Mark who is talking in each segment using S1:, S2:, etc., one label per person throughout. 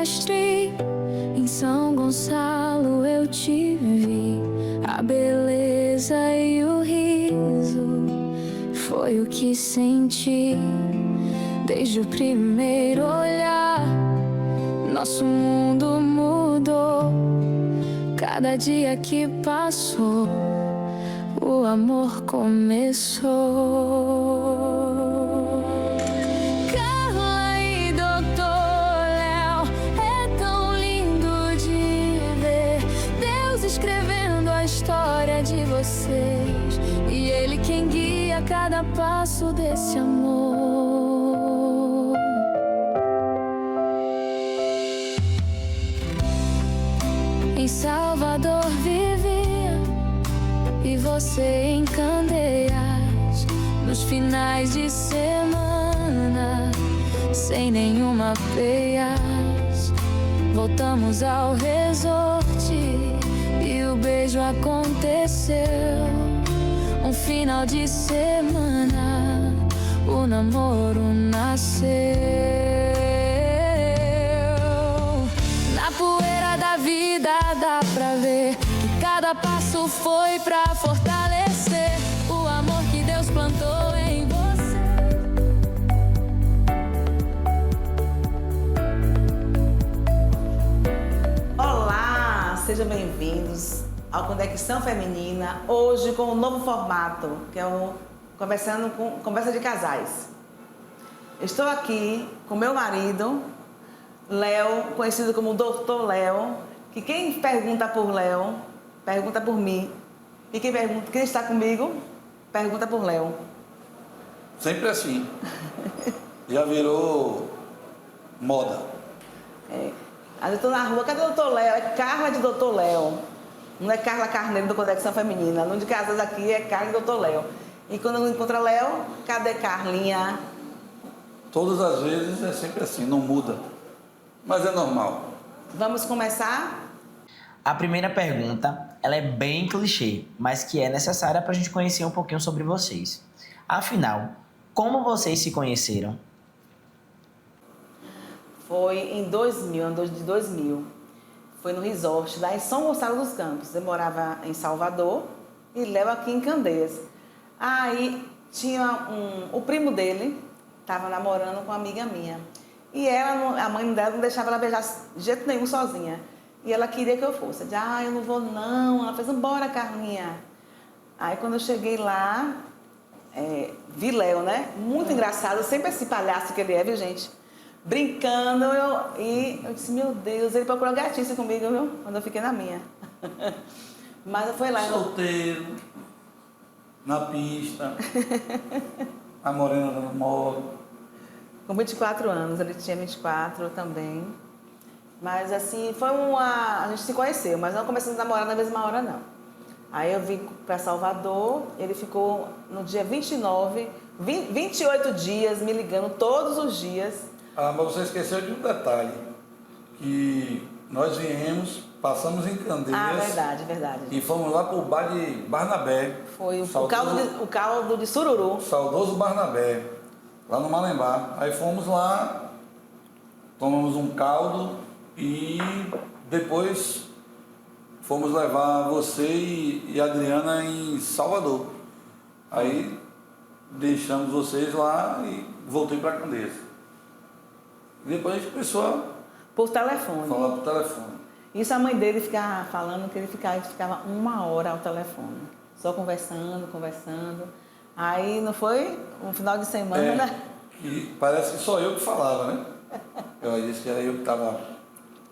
S1: Silvestre, em São Gonçalo eu te vi. A beleza e o riso foi o que senti desde o primeiro olhar. Nosso mundo mudou, cada dia que passou, o amor começou. Carla e Doutor Léo, é tão lindo de ver Deus escrevendo a história de vocês, e Ele quem guia cada passo desse amor. Em Salvador vivia e você em Candeias, nos finais de semana, sem nenhuma peias. Voltamos ao resort e o beijo aconteceu. Um final de semana, o namoro nasceu. Na poeira da vida dá pra ver que cada passo foi pra fortalecer o amor que Deus plantou em você.
S2: Olá, sejam bem-vindos ao Conexão Feminina, hoje com um novo formato, que é o Conversa de Casais. Estou aqui com meu marido, Léo, conhecido como Doutor Léo, que quem pergunta por Léo, pergunta por mim. E quem está comigo, pergunta por Léo.
S3: Sempre assim. Já virou moda.
S2: Aí eu estou na rua, cadê o Doutor Léo? É Carla de Doutor Léo. Não é Carla Carneiro do Conexão Feminina. O nome de casas aqui é Carla de Doutor Léo. E quando eu encontro Léo, cadê Carlinha?
S3: Todas as vezes é sempre assim, não muda. Mas é normal.
S2: Vamos começar?
S4: A primeira pergunta, ela é bem clichê, mas que é necessária para a gente conhecer um pouquinho sobre vocês. Afinal, como vocês se conheceram?
S2: Foi em 2000, ano de 2000. Foi no resort lá em São Gonçalo dos Campos. Eu morava em Salvador e Léo aqui em Candeias. Aí tinha o primo dele, estava namorando com uma amiga minha. E ela, a mãe dela não deixava ela beijar de jeito nenhum sozinha. E ela queria que eu fosse. Eu disse, eu não vou não. Ela fez, embora, Carlinha. Aí quando eu cheguei lá, vi Léo, né? Muito engraçado, sempre esse palhaço que ele é, viu, gente? Brincando, e eu disse, meu Deus, ele procurou gatice comigo, viu? Quando eu fiquei na minha. Mas foi lá.
S3: Solteiro, na pista, a morena dando modo.
S2: Com 24 anos, ele tinha 24 também. Mas assim, a gente se conheceu, mas não começamos a namorar na mesma hora, não. Aí eu vim para Salvador, ele ficou no dia 28 dias me ligando todos os dias.
S3: Mas você esqueceu de um detalhe, que nós viemos, passamos em Candeias.
S2: Verdade.
S3: E fomos lá pro bar de Barnabé.
S2: Foi o caldo de sururu.
S3: Saudoso Barnabé, lá no Malembar. Aí fomos lá, tomamos um caldo e depois fomos levar você e a Adriana em Salvador. Aí deixamos vocês lá e voltei para Candeias. E depois a gente começou
S2: Por
S3: a
S2: telefone.
S3: falar por telefone.
S2: Isso a mãe dele ficava falando que a gente ficava 1 hora ao telefone. Só conversando. Aí não foi um final de semana, né?
S3: E parece que só eu que falava, né? Eu disse que era eu que estava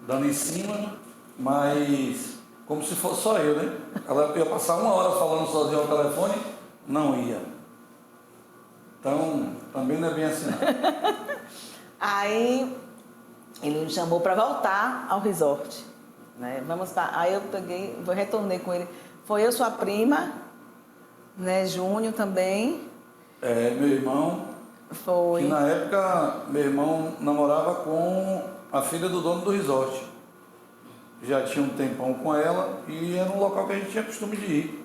S3: dando em cima, mas como se fosse só eu, né? Ela ia passar 1 hora falando sozinha ao telefone, não ia. Então, também não é bem assim, não.
S2: Aí ele me chamou para voltar ao resort, né? Aí eu retornei com ele. Foi eu, sua prima, né? Júnior também.
S3: Meu irmão.
S2: Foi.
S3: Que na época meu irmão namorava com a filha do dono do resort. Já tinha um tempão com ela e era um local que a gente tinha costume de ir.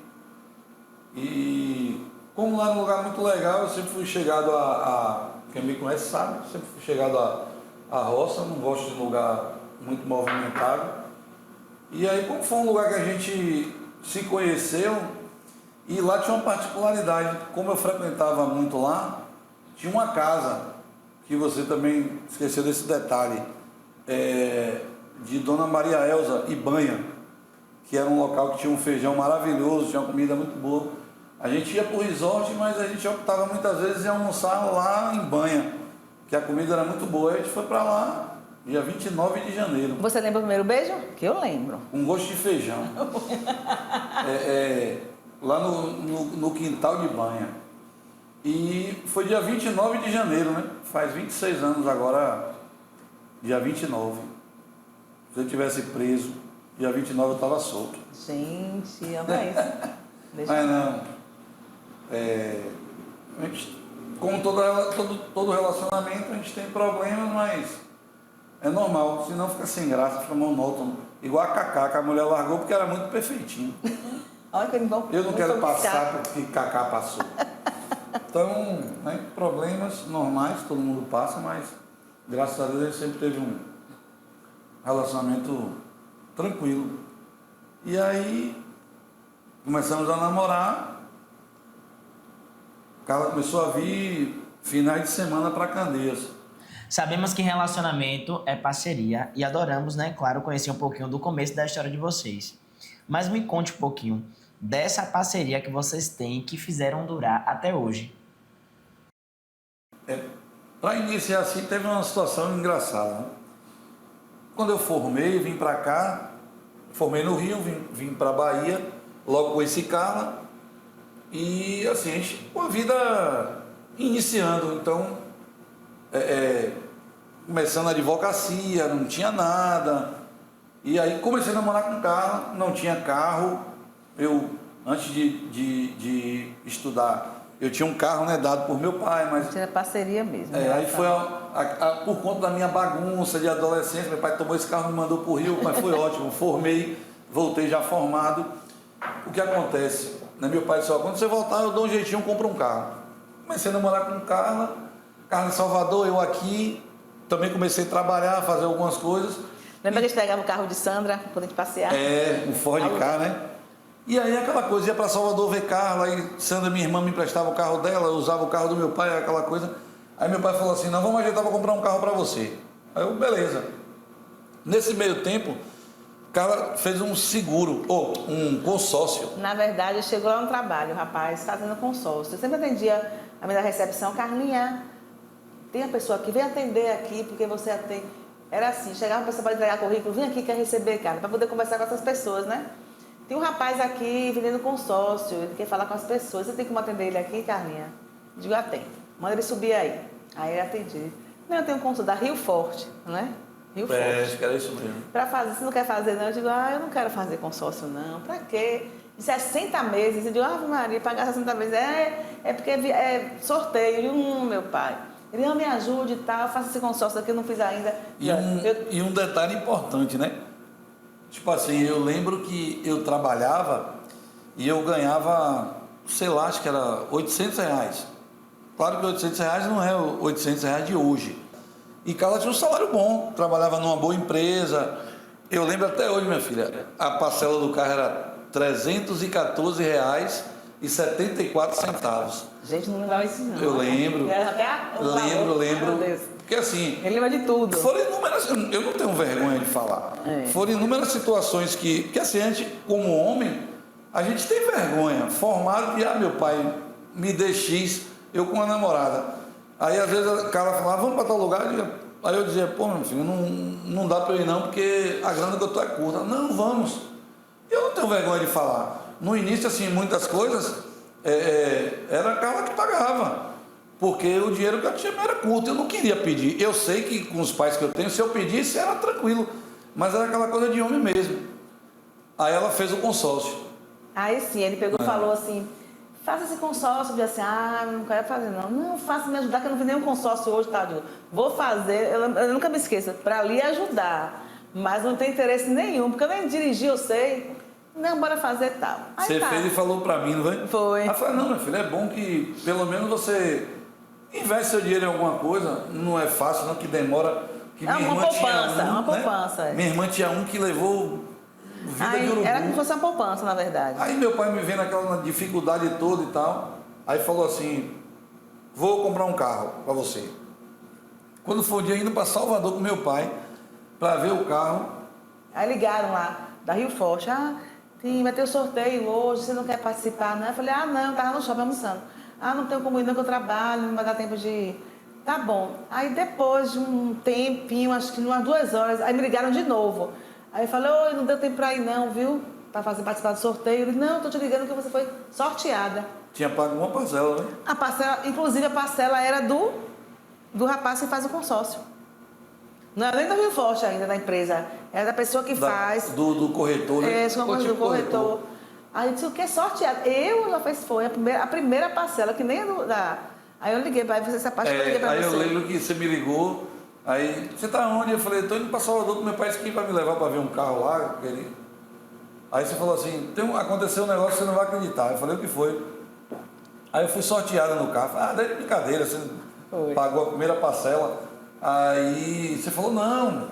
S3: E como lá era um lugar muito legal, eu sempre fui chegado quem me conhece sabe, sempre fui chegado à roça, não gosto de lugar muito movimentado. E aí, como foi um lugar que a gente se conheceu, e lá tinha uma particularidade, como eu frequentava muito lá, tinha uma casa, que você também esqueceu desse detalhe, de Dona Maria Elza Ibanha, que era um local que tinha um feijão maravilhoso, tinha uma comida muito boa. A gente ia para o resort, mas a gente optava muitas vezes em almoçar lá em Banha, que a comida era muito boa. A gente foi para lá, dia 29 de janeiro.
S2: Você lembra o primeiro beijo? Que eu lembro.
S3: Com gosto de feijão. Lá no quintal de Banha. E foi dia 29 de janeiro, né? Faz 26 anos agora, dia 29. Se eu tivesse preso, dia 29 eu estava solto.
S2: Gente, ama isso.
S3: Mas não. A gente, como todo relacionamento, a gente tem problemas, mas é normal. Senão fica sem graça, fica monótono. Igual a Cacá, que a mulher largou porque era muito perfeitinho.
S2: Olha que
S3: eu não quero passar por que Cacá passou. Então, né, problemas normais, todo mundo passa, mas graças a Deus ele sempre teve um relacionamento tranquilo. E aí começamos a namorar. Carla começou a vir finais de semana para Candeias.
S4: Sabemos que relacionamento é parceria e adoramos, né, claro, conhecer um pouquinho do começo da história de vocês. Mas me conte um pouquinho dessa parceria que vocês têm e que fizeram durar até hoje.
S3: Para iniciar assim, teve uma situação engraçada, né? Quando eu formei, vim para cá, formei no Rio, vim para Bahia, logo conheci Carla, e assim, a gente com a vida iniciando, então, começando a advocacia, não tinha nada, e aí comecei a namorar com Carla, não tinha carro, eu, antes de estudar, eu tinha um carro, né, dado por meu pai, mas...
S2: Tinha parceria mesmo.
S3: Aí foi por conta da minha bagunça de adolescência, meu pai tomou esse carro e me mandou para o Rio, mas foi ótimo, formei, voltei já formado. O que acontece? Né, meu pai disse, ó, quando você voltar eu dou um jeitinho, compro um carro. Comecei a namorar com Carla em Salvador, eu aqui, também comecei a trabalhar, fazer algumas coisas.
S2: Lembra que a gente pegava o carro de Sandra para poder passear?
S3: Um Ford Ka, né? E aí aquela coisa, ia para Salvador ver Carla, aí Sandra, minha irmã, me emprestava o carro dela, eu usava o carro do meu pai, aquela coisa. Aí meu pai falou assim, não, vamos ajeitar para comprar um carro para você. Aí eu, beleza. Nesse meio tempo, Carla fez um seguro, um consórcio.
S2: Na verdade, chegou lá no trabalho, o rapaz fazendo consórcio. Eu sempre atendia a minha recepção, Carlinha, tem a pessoa aqui, vem atender aqui, porque você atende. Era assim, chegava uma pessoa para entregar currículo, vem aqui, quer receber, cara, para poder conversar com essas pessoas, né? Tem um rapaz aqui vendendo consórcio, ele quer falar com as pessoas. Você tem como atender ele aqui, Carlinha? Digo, atendo. Manda ele subir aí. Aí ele atendi. Não, eu tenho um consórcio da Rio Forte, né? Rio Forte.
S3: Acho que era isso mesmo.
S2: Para fazer, você não quer fazer não? Eu digo, eu não quero fazer consórcio não. Para quê? De 60 meses. Eu digo, Maria, pagar 60 meses. É porque é sorteio. Eu digo, meu pai. Ele não me ajude e tal, eu faço esse consórcio aqui, eu não fiz ainda.
S3: E um detalhe importante, né? Tipo assim, eu lembro que eu trabalhava e eu ganhava, sei lá, acho que era R$800. Claro que R$800 não é o R$800 de hoje. E Carla tinha um salário bom, trabalhava numa boa empresa. Eu lembro até hoje, minha filha, a parcela do carro era R$314,74.
S2: Gente, não lembrava isso não.
S3: Eu lembro. Lembro. Porque assim...
S2: Ele lembra de tudo.
S3: Foram inúmeras... Eu não tenho vergonha de falar. Foram inúmeras situações que assim, a gente, como homem, a gente tem vergonha. Formado de, meu pai me dê X, eu com a namorada. Aí às vezes o cara falava, vamos para tal lugar. Aí eu dizia, pô, meu filho, não dá para eu ir não, porque a grana que eu tô é curta. Não, vamos. Eu não tenho vergonha de falar. No início, assim, muitas coisas, era a Carla que pagava. Porque o dinheiro que eu tinha era curto, eu não queria pedir. Eu sei que com os pais que eu tenho, se eu pedisse, era tranquilo. Mas era aquela coisa de homem mesmo. Aí ela fez o consórcio. Aí
S2: sim, ele pegou e falou assim, faça esse consórcio. Eu disse assim, não quero fazer não. Não, faça me ajudar, que eu não fiz nenhum consórcio hoje, tá? Vou fazer, eu nunca me esqueço, para lhe ajudar. Mas não tem interesse nenhum, porque eu nem dirigi, eu sei. Não, bora fazer tal. Aí
S3: você fez e falou para mim, não foi?
S2: Foi.
S3: Aí eu falei, não, meu filho, é bom que pelo menos você investe seu dinheiro em alguma coisa. Não é fácil, não, que demora Que
S2: É
S3: minha
S2: uma
S3: irmã tinha
S2: poupança,
S3: um,
S2: uma
S3: né?
S2: poupança. É.
S3: Minha irmã tinha um que levou vida de
S2: Aí,
S3: urubu.
S2: era como se fosse uma poupança, na verdade.
S3: Aí meu pai me vendo aquela dificuldade toda e tal, aí falou assim, vou comprar um carro para você. Quando foi o dia indo para Salvador com meu pai, para ver o carro,
S2: Aí ligaram lá, da Rio Forte, vai ter o sorteio hoje, você não quer participar, não? Eu falei, não, tava no shopping almoçando. Não tenho como ir, não, que eu trabalho, não vai dar tempo de ir. Tá bom. Aí depois de um tempinho, acho que umas 2 horas, aí me ligaram de novo. Aí eu falei, oi, não deu tempo pra ir não, viu? Pra participar do sorteio. Ele, não, tô te ligando que você foi sorteada.
S3: tinha pago uma parcela, né?
S2: A parcela, inclusive a parcela era do rapaz que faz o consórcio. Não era nem da Rio Forte ainda, da empresa. Era da pessoa que faz.
S3: Do corretor, né?
S2: É, chama do corretor. Aí eu disse, o que é sorteado? Ela fez, foi a primeira parcela, que nem da... Aí eu liguei para você, essa parte eu liguei para você.
S3: Aí eu lembro que você me ligou, aí, você tá onde? Eu falei, tô indo para Salvador com meu pai, disse que vai me levar para ver um carro lá. Aí você falou assim, aconteceu um negócio que você não vai acreditar. Eu falei, o que foi? Aí eu fui sorteada no carro. Daí de brincadeira, você pagou a primeira parcela. Aí você falou, não,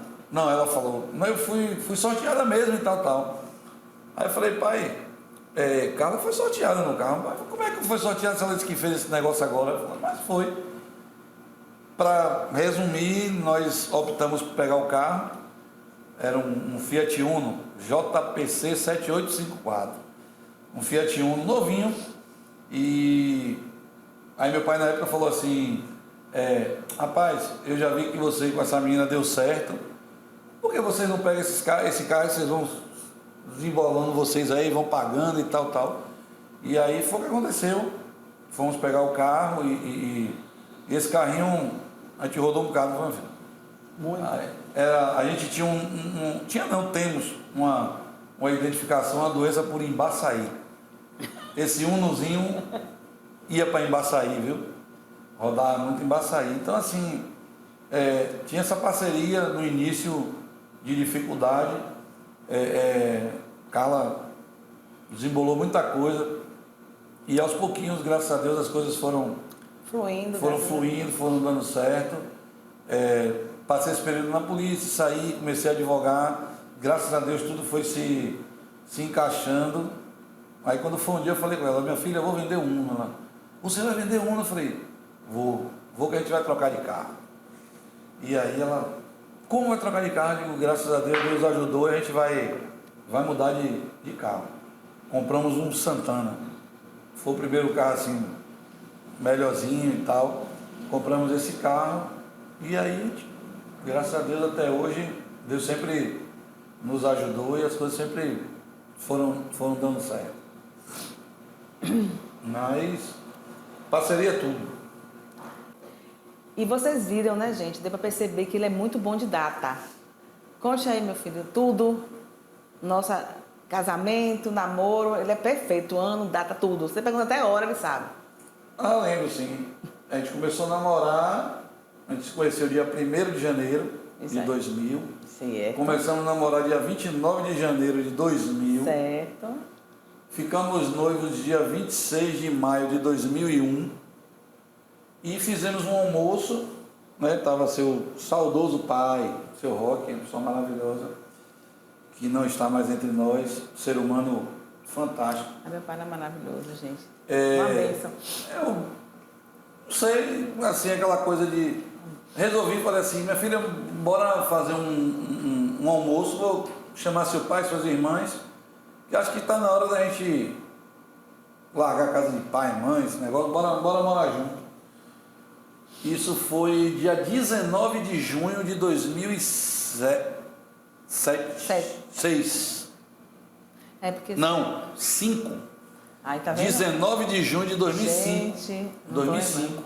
S3: ela falou, não, eu fui sorteada mesmo e tal. Aí eu falei, pai, Carla foi sorteada no carro. Mas como é que foi sorteada se ela disse que fez esse negócio agora? Eu falei, mas foi. Para resumir, nós optamos por pegar o carro. Era um Fiat Uno JPC 7854. Um Fiat Uno novinho. E aí meu pai na época falou assim, rapaz, eu já vi que você com essa menina deu certo. Por que vocês não pegam esse carro, vocês vão desembolando vocês aí, vão pagando e tal. E aí foi o que aconteceu. Fomos pegar o carro e esse carrinho, a gente rodou um bocado, não foi?
S2: Muito.
S3: A gente tinha temos uma identificação, uma doença por Embaçaí. Esse Unozinho ia para Embaçaí, viu? Rodava muito em Embaçaí. Então assim, tinha essa parceria no início de dificuldade. Carla desembolou muita coisa e aos pouquinhos, graças a Deus, as coisas foram fluindo, foram dando certo. Passei esse período na polícia, saí, comecei a advogar, graças a Deus tudo foi se encaixando. Aí quando foi um dia eu falei com ela, minha filha, eu vou vender Uno. Ela, você vai vender Uno? Eu falei, vou que a gente vai trocar de carro. E aí ela, como vai trocar de carro? Eu digo, graças a Deus, Deus ajudou e a gente vai mudar de carro. Compramos um Santana. Foi o primeiro carro assim, melhorzinho e tal. Compramos esse carro e aí, graças a Deus até hoje, Deus sempre nos ajudou e as coisas sempre foram dando certo. Mas parceria é tudo.
S2: E vocês viram, né, gente? Deu para perceber que ele é muito bom de data. Conte aí, meu filho, tudo. Nosso casamento, namoro, ele é perfeito. Ano, data, tudo. Você pergunta até a hora, ele sabe.
S3: Lembro sim. A gente começou a namorar, a gente se conheceu dia 1º de janeiro de 2000.
S2: Certo.
S3: Começamos a namorar dia 29 de janeiro de 2000.
S2: Certo.
S3: Ficamos noivos dia 26 de maio de 2001. E fizemos um almoço, né? Tava seu saudoso pai, seu Roque, uma pessoa maravilhosa, que não está mais entre nós, ser humano fantástico.
S2: Meu pai é maravilhoso, gente. Uma bênção.
S3: Eu não sei, assim, aquela coisa de... Resolvi, falei assim, minha filha, bora fazer um almoço, vou chamar seu pai, suas irmãs, que acho que está na hora da gente largar a casa de pai, mãe, esse negócio, bora morar junto. Isso foi dia 19 de junho de 2007. 6.
S2: Porque...
S3: Não, 5.
S2: Aí, tá vendo?
S3: 19 de junho de 2005.
S2: Gente,
S3: 2005.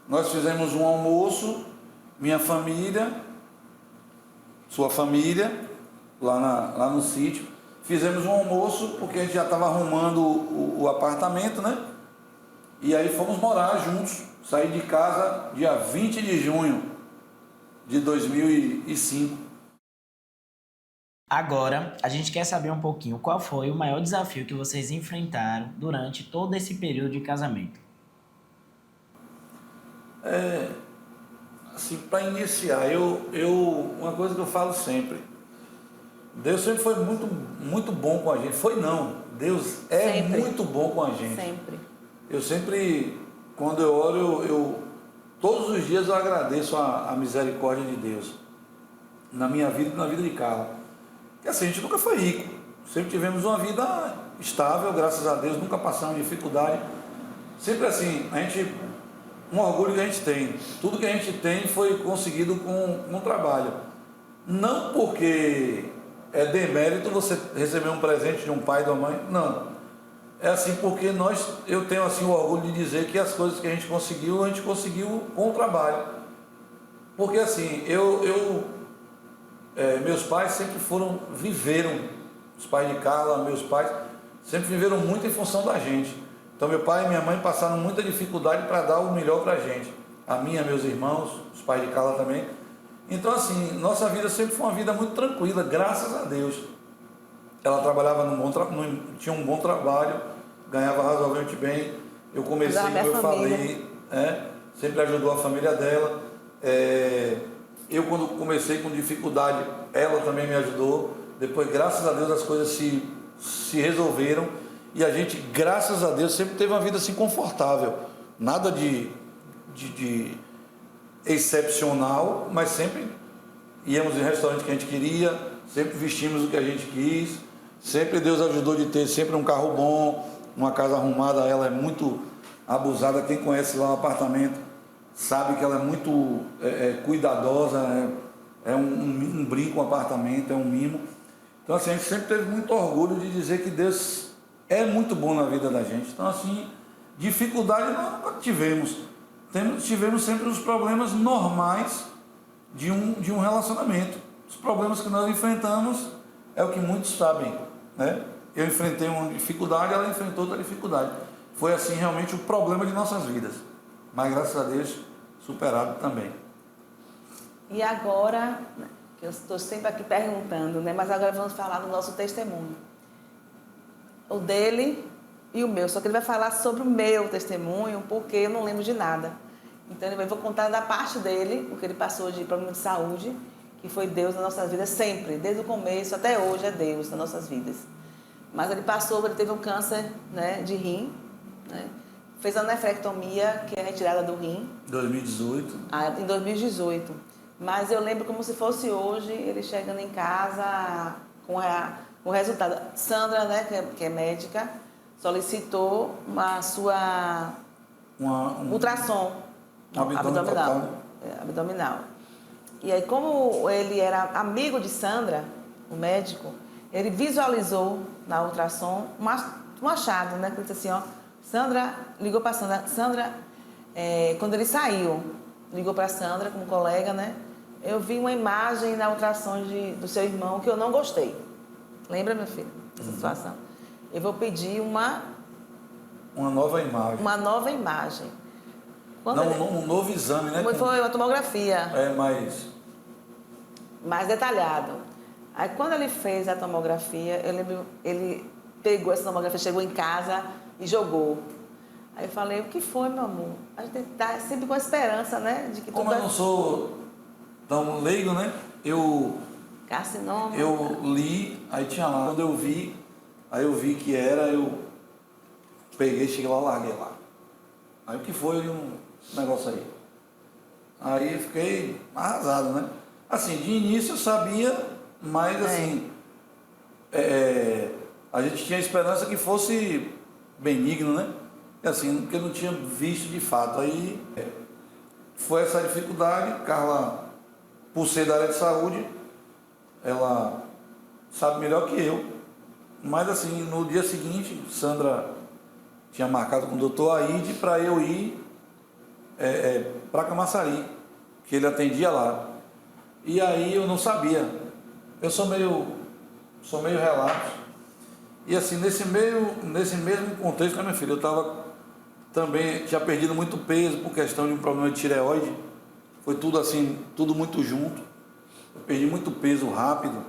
S3: Nós fizemos um almoço, minha família, sua família, lá no sítio. Fizemos um almoço porque a gente já estava arrumando o apartamento, né? E aí fomos morar juntos. Saí de casa dia 20 de junho de 2005.
S4: Agora, a gente quer saber um pouquinho qual foi o maior desafio que vocês enfrentaram durante todo esse período de casamento.
S3: Assim, para iniciar, eu uma coisa que eu falo sempre. Deus sempre foi muito, muito bom com a gente. Foi não. Deus é
S2: Sempre.
S3: muito bom com a gente.
S2: Sempre.
S3: Eu sempre, quando eu oro, todos os dias eu agradeço a misericórdia de Deus. Na minha vida e na vida de Carla. Porque assim, a gente nunca foi rico. Sempre tivemos uma vida estável, graças a Deus. Nunca passamos dificuldade. Sempre assim, um orgulho que a gente tem. Tudo que a gente tem foi conseguido com trabalho. Não porque é demérito você receber um presente de um pai e de uma mãe, não. É assim porque eu tenho assim o orgulho de dizer que as coisas que a gente conseguiu com o trabalho. Porque assim, meus pais sempre viveram, os pais de Carla, meus pais, sempre viveram muito em função da gente. Então meu pai e minha mãe passaram muita dificuldade para dar o melhor para a gente. A minha, meus irmãos, os pais de Carla também. Então assim, nossa vida sempre foi uma vida muito tranquila, graças a Deus. Ela trabalhava tinha um bom trabalho, ganhava razoavelmente bem. Eu comecei, como eu falei, sempre ajudou a família dela. Eu quando comecei com dificuldade, ela também me ajudou. Depois, graças a Deus, as coisas se resolveram. E a gente, graças a Deus, sempre teve uma vida assim confortável. Nada de excepcional, mas sempre íamos em restaurante que a gente queria, sempre vestimos o que a gente quis, sempre Deus ajudou de ter sempre um carro bom, uma casa arrumada. Ela é muito abusada, quem conhece lá o apartamento sabe que ela é muito cuidadosa, é um brinco o apartamento, é um mimo. Então assim, a gente sempre teve muito orgulho de dizer que Deus é muito bom na vida da gente. Então assim, dificuldade nós nunca tivemos. Tivemos sempre os problemas normais de um relacionamento. Os problemas que nós enfrentamos é o que muitos sabem, né? Eu enfrentei uma dificuldade, ela enfrentou outra dificuldade. Foi assim realmente o problema de nossas vidas. Mas graças a Deus, superado também.
S2: E agora, que eu estou sempre aqui perguntando, né? Mas agora vamos falar do nosso testemunho. O dele e o meu. Só que ele vai falar sobre o meu testemunho, porque eu não lembro de nada. Então eu vou contar da parte dele, o que ele passou de problema de saúde, que foi Deus nas nossas vidas sempre, desde o começo até hoje é Deus nas nossas vidas. Mas ele teve um câncer, né, de rim, né? Fez a nefrectomia, que é a retirada do rim.
S3: 2018.
S2: Em 2018. Mas eu lembro como se fosse hoje, ele chegando em casa com o resultado. Sandra, né, que é médica, solicitou ultrassom abdominal. E aí, como ele era amigo de Sandra, o médico, ele visualizou na ultrassom um achado, né? Que ele disse assim, ó, Sandra, ligou para Sandra. Sandra, quando ele saiu, ligou para Sandra como colega, né? Eu vi uma imagem na ultrassom do seu irmão que eu não gostei. Lembra, meu filho, dessa situação? Eu vou pedir uma
S3: nova imagem.
S2: Uma nova imagem.
S3: Um novo exame, né?
S2: Foi uma tomografia. Mais detalhado. Aí quando ele fez a tomografia, eu lembro, ele pegou essa tomografia, chegou em casa e jogou. Aí eu falei, o que foi, meu amor? A gente tá sempre com a esperança, né? De que
S3: como eu não sou tão leigo, né?
S2: Carcinoma.
S3: Eu li, aí tinha lá. Quando eu vi que era, eu peguei, cheguei lá, larguei lá. Aí o que foi um negócio aí? Aí fiquei arrasado, né? Assim, de início eu sabia, mas assim, a gente tinha esperança que fosse benigno, né? Assim, porque não tinha visto de fato. Aí foi essa dificuldade. Carla, por ser da área de saúde, ela sabe melhor que eu. Mas assim, no dia seguinte, Sandra tinha marcado com o doutor Aide para eu ir para Camaçari, que ele atendia lá. E aí eu não sabia. Eu sou meio relapso. E assim, nesse mesmo contexto, né, minha filha, eu tinha perdido muito peso por questão de um problema de tireoide. Foi tudo assim, tudo muito junto. Eu perdi muito peso rápido.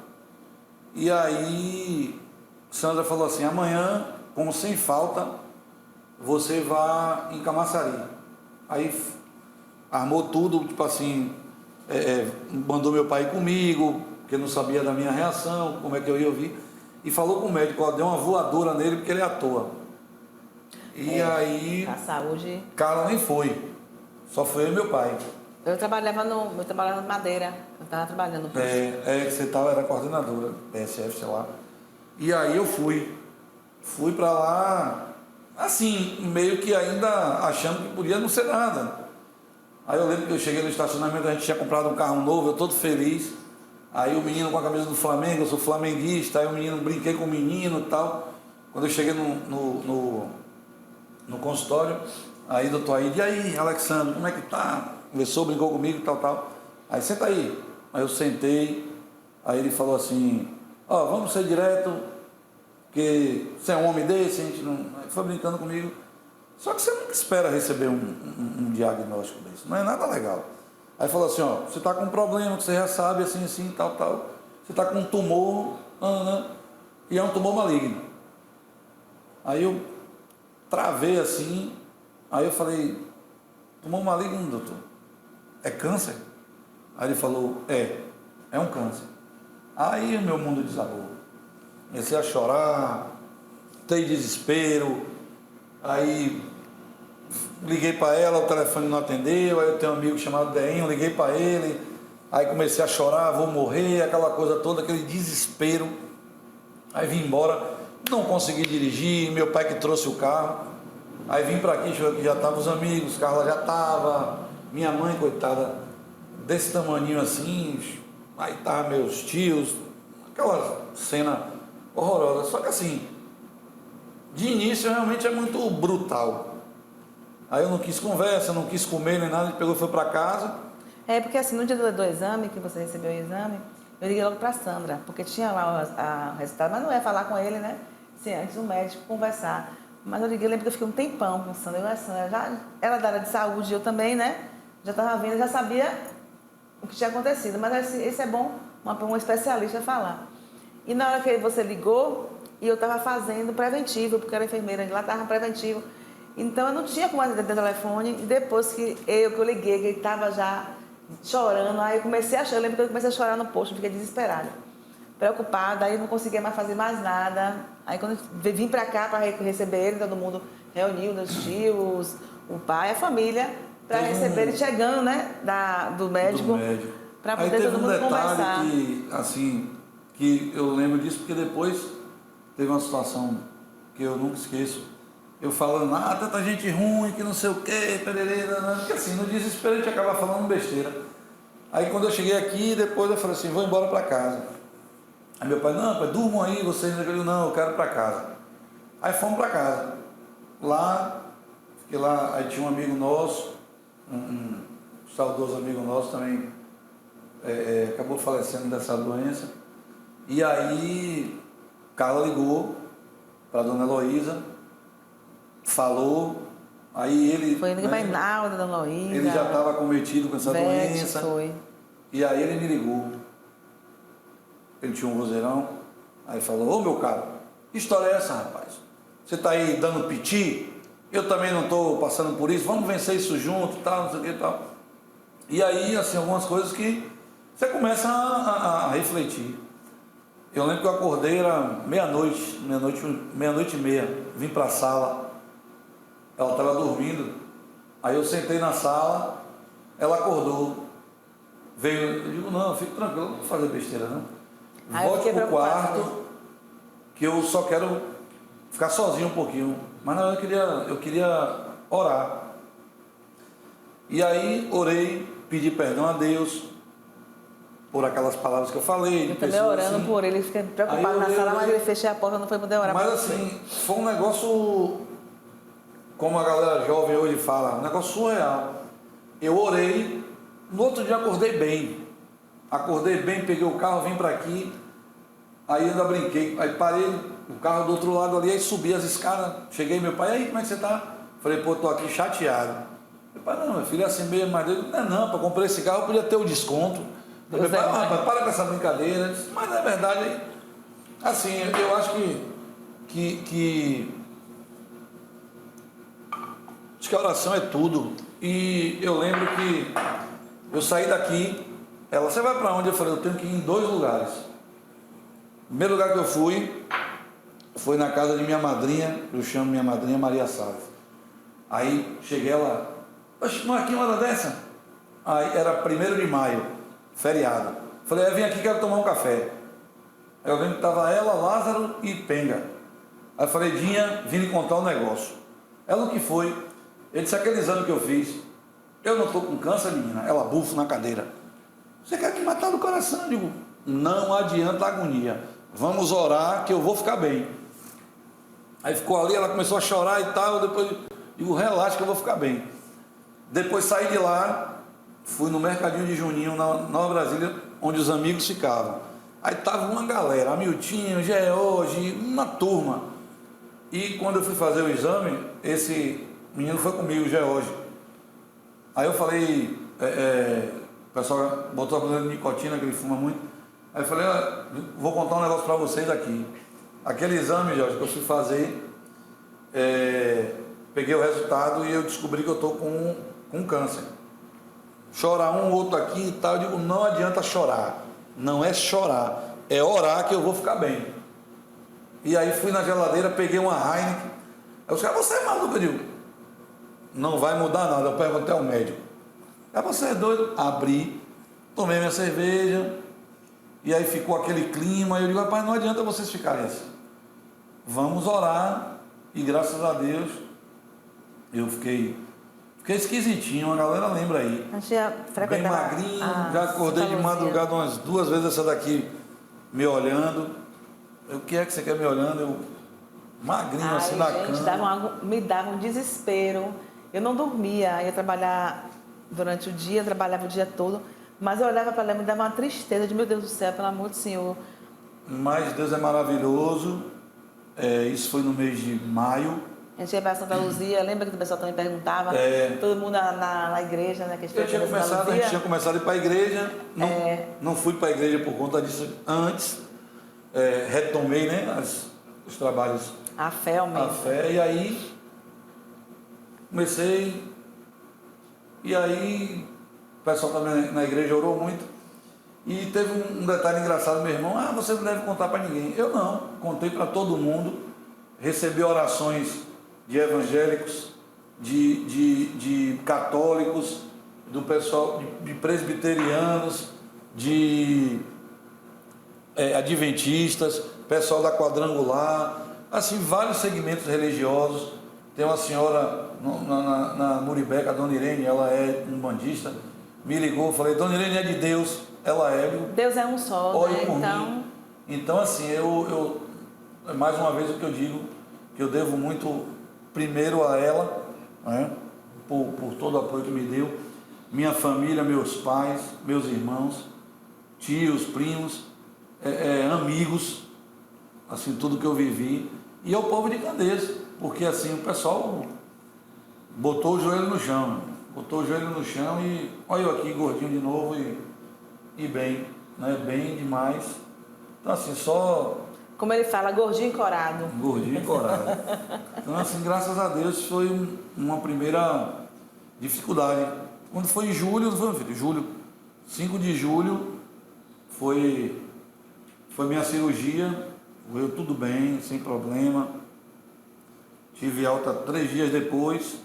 S3: E aí Sandra falou assim, amanhã, como sem falta, você vai em Camaçari. Aí armou tudo, tipo assim, mandou meu pai ir comigo, porque não sabia da minha reação, como é que eu ia ouvir, e falou com o médico, ó, deu uma voadora nele porque ele é à toa. E aí,
S2: A saúde.
S3: Carla nem foi, só foi eu e meu pai.
S2: Eu trabalhava no Madeira, eu estava trabalhando.
S3: Que você era coordenadora, PSF, sei lá. E aí eu fui para lá, assim, meio que ainda achando que podia não ser nada. Aí eu lembro que eu cheguei no estacionamento, a gente tinha comprado um carro novo, eu todo feliz. Aí o menino com a camisa do Flamengo, eu sou flamenguista, aí o menino, brinquei com o menino e tal. Quando eu cheguei no consultório, aí o doutor Aide, e aí, Alexandre, como é que tá? Conversou, brincou comigo e tal. Aí, senta aí. Aí eu sentei, aí ele falou assim, ó, vamos ser direto, porque você é um homem desse, a gente não... Aí foi brincando comigo. Só que você nunca espera receber um diagnóstico desse, não é nada legal. Aí falou assim, ó, você está com um problema, que você já sabe, assim, tal. Você está com um tumor, e é um tumor maligno. Aí eu travei assim, aí eu falei, tumor maligno, doutor? É câncer? Aí ele falou, é um câncer. Aí o meu mundo desabou. Comecei a chorar, tenho desespero, aí liguei para ela, o telefone não atendeu, aí eu tenho um amigo chamado Deinho, liguei para ele, aí comecei a chorar, vou morrer, aquela coisa toda, aquele desespero. Aí vim embora, não consegui dirigir, meu pai que trouxe o carro. Aí vim para aqui, já estavam os amigos, Carla já estava, minha mãe, coitada, desse tamaninho assim, aí estavam meus tios, aquela cena horrorosa. Só que assim, de início realmente é muito brutal. Aí eu não quis conversa, não quis comer nem nada, ele pegou e foi para casa.
S2: Porque assim, no dia do exame, que você recebeu o exame, eu liguei logo para a Sandra, porque tinha lá o resultado, mas não ia falar com ele, né? Assim, antes do médico conversar. Mas eu liguei, lembro que eu fiquei um tempão com a Sandra. Eu e a Sandra, ela da área de saúde, eu também, né? Já estava vindo, já sabia o que tinha acontecido. Mas esse é bom, um especialista falar. E na hora que você ligou, e eu estava fazendo preventivo, porque eu era enfermeira, lá estava preventivo. Então eu não tinha como atender o telefone. E depois que eu liguei, que ele estava já chorando, aí eu comecei a chorar. Eu lembro que eu comecei a chorar no posto, fiquei desesperada, preocupada, aí não conseguia mais fazer mais nada. Aí quando eu vim para cá para receber ele, todo mundo reuniu, os tios, o pai, a família, para receber ele chegando, né, do médico, para poder todo mundo conversar.
S3: Aí teve um detalhe que, assim, que eu lembro disso, porque depois teve uma situação que eu nunca esqueço. Eu falando, tanta gente ruim, que não sei o quê, porque assim, no desespero a gente acaba falando besteira. Aí quando eu cheguei aqui, depois eu falei assim, vou embora para casa. Aí meu pai, não, pai, durmam aí, vocês. Eu falei, não, eu quero ir para casa. Aí fomos para casa. Lá, fiquei lá, aí tinha um amigo nosso, um saudoso amigo nosso também, acabou falecendo dessa doença. E aí, Carla ligou para dona Heloísa, falou, aí ele...
S2: Foi ninguém mais nada, dona Heloísa.
S3: Ele já estava cometido com essa doença.
S2: Foi.
S3: E aí ele me ligou. Ele tinha um vozeirão. Aí falou, ô meu caro, que história é essa, rapaz? Você está aí dando piti? Eu também não estou passando por isso, vamos vencer isso junto, tal, não sei o que e tal. E aí, assim, algumas coisas que você começa a refletir. Eu lembro que eu acordei, era meia-noite e meia, vim para a sala, ela estava dormindo, aí eu sentei na sala, ela acordou, veio, eu digo, não, fique tranquilo, não vou fazer besteira, não. Volte pro quarto, que eu só quero ficar sozinho um pouquinho. Mas na verdade eu queria orar. E aí orei, pedi perdão a Deus por aquelas palavras que eu falei.
S2: Eu também orando assim, por ele, fiquei preocupado na sala, mas ele fechei a porta, não foi poder orar.
S3: Mas assim, foi um negócio, como a galera jovem hoje fala, um negócio surreal. Eu orei, no outro dia acordei bem. Peguei o carro, vim para aqui, aí ainda brinquei, aí parei o carro do outro lado ali, aí subi as escadas, cheguei, meu pai, aí como é que você tá? Falei, pô, tô aqui chateado. Meu pai, não, meu filho, é assim mesmo, mas eu não, para comprar esse carro eu podia ter o desconto. Meu pai, rapaz, para com essa brincadeira. Mas na verdade, assim, eu acho que acho que a oração é tudo. E eu lembro que eu saí daqui, Ela, você vai para onde? Eu falei, eu tenho que ir em 2 lugares. O primeiro lugar que eu fui foi na casa de minha madrinha, eu chamo minha madrinha Maria Salles. Aí cheguei lá, oxe, não é aqui uma hora dessa? Aí era 1º de maio, feriado. Falei, vem aqui, quero tomar um café. Aí eu lembro que estava ela, Lázaro e Penga. Aí eu falei, Dinha, vim lhe contar um negócio. Ela, o que foi? Ele disse, aquele exame que eu fiz, eu não estou com câncer, menina. Ela bufo na cadeira. Você quer me matar do coração? Eu digo, não adianta a agonia. Vamos orar que eu vou ficar bem. Aí ficou ali, ela começou a chorar e tal, depois digo, relaxa que eu vou ficar bem. Depois saí de lá, fui no mercadinho de Juninho, na Nova Brasília, onde os amigos ficavam. Aí tava uma galera, Hamiltinho, George, uma turma. E quando eu fui fazer o exame, esse menino foi comigo, o George. Aí eu falei, o pessoal botou a coisa de nicotina, que ele fuma muito. Aí eu falei, vou contar um negócio para vocês aqui. Aquele exame, Jorge, que eu fui fazer, peguei o resultado e eu descobri que eu estou com câncer. Chorar um, outro aqui e tal, eu digo, não adianta chorar. Não é chorar, é orar que eu vou ficar bem. E aí fui na geladeira, peguei uma Heineken. Aí os caras, você é maluco? Eu digo, não vai mudar nada. Eu perguntei ao médico. Aí você é doido? Abri, tomei minha cerveja. E aí ficou aquele clima. E eu digo, rapaz, não adianta vocês ficarem assim. Vamos orar. E graças a Deus, eu fiquei esquisitinho. A galera lembra aí.
S2: A gente já
S3: bem magrinho. Já acordei de madrugada umas 2 vezes essa daqui me olhando. O que é que você quer me olhando? Eu magrinho assim na cama.
S2: Me dava um desespero. Eu não dormia, ia trabalhar durante o dia, trabalhava o dia todo, mas eu olhava para ela e me dava uma tristeza de, meu Deus do céu, pelo amor do Senhor.
S3: Mas Deus é maravilhoso. Isso foi no mês de maio.
S2: A gente ia para Santa Luzia, lembra que o pessoal também perguntava? Todo mundo na igreja, né? Que a gente
S3: tinha começado a ir para a igreja, não fui para a igreja por conta disso antes. Retomei, né, os trabalhos.
S2: A fé, ao menos.
S3: A fé, e aí comecei, e aí o pessoal também na igreja orou muito, e teve um detalhe engraçado, meu irmão, você não deve contar para ninguém. Eu não, contei para todo mundo, recebi orações de evangélicos, de católicos, do pessoal, de presbiterianos, de adventistas, pessoal da quadrangular, assim, vários segmentos religiosos. Tem uma senhora na Muribeca, a Dona Irene, ela é umbandista, me ligou, falei, Dona Irene é de Deus, ela é.
S2: Deus é um só, né?
S3: Então assim, eu mais uma vez o que eu digo, que eu devo muito primeiro a ela, né, por todo o apoio que me deu, minha família, meus pais, meus irmãos, tios, primos, amigos, assim, tudo que eu vivi, e ao povo de Candeias, porque assim, o pessoal botou o joelho no chão e olha eu aqui gordinho de novo e bem, né, bem demais. Então assim, só...
S2: Como ele fala, gordinho e corado.
S3: Gordinho e corado. Então assim, graças a Deus foi uma primeira dificuldade. Quando foi em julho, não foi, meu filho? Julho, 5 de julho, foi minha cirurgia, veio tudo bem, sem problema. Tive alta 3 dias depois,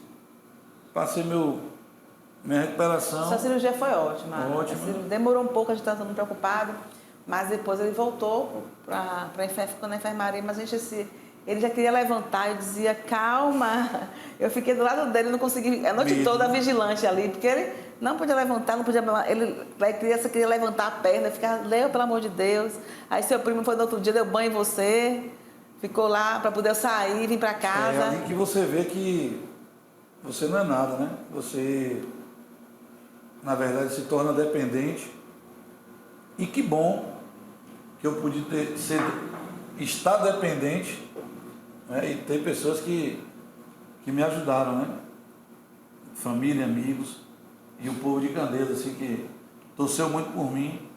S3: passei minha recuperação.
S2: Sua cirurgia foi ótima.
S3: Ótima.
S2: Demorou um pouco, a gente estava muito preocupado, mas depois ele voltou ficou na enfermaria, mas ele já queria levantar, eu dizia, calma. Eu fiquei do lado dele, não consegui, a noite toda vigilante ali, porque ele não podia levantar, a criança queria levantar a perna, ficava, Leo, pelo amor de Deus. Aí seu primo foi no outro dia, deu banho em você, ficou lá para poder eu sair, vir para casa.
S3: É ali que você vê que você não é nada, né? Você, na verdade, se torna dependente. E que bom que eu pude estar dependente, né? E ter pessoas que me ajudaram, né? Família, amigos e o povo de Candeias, assim, que torceu muito por mim,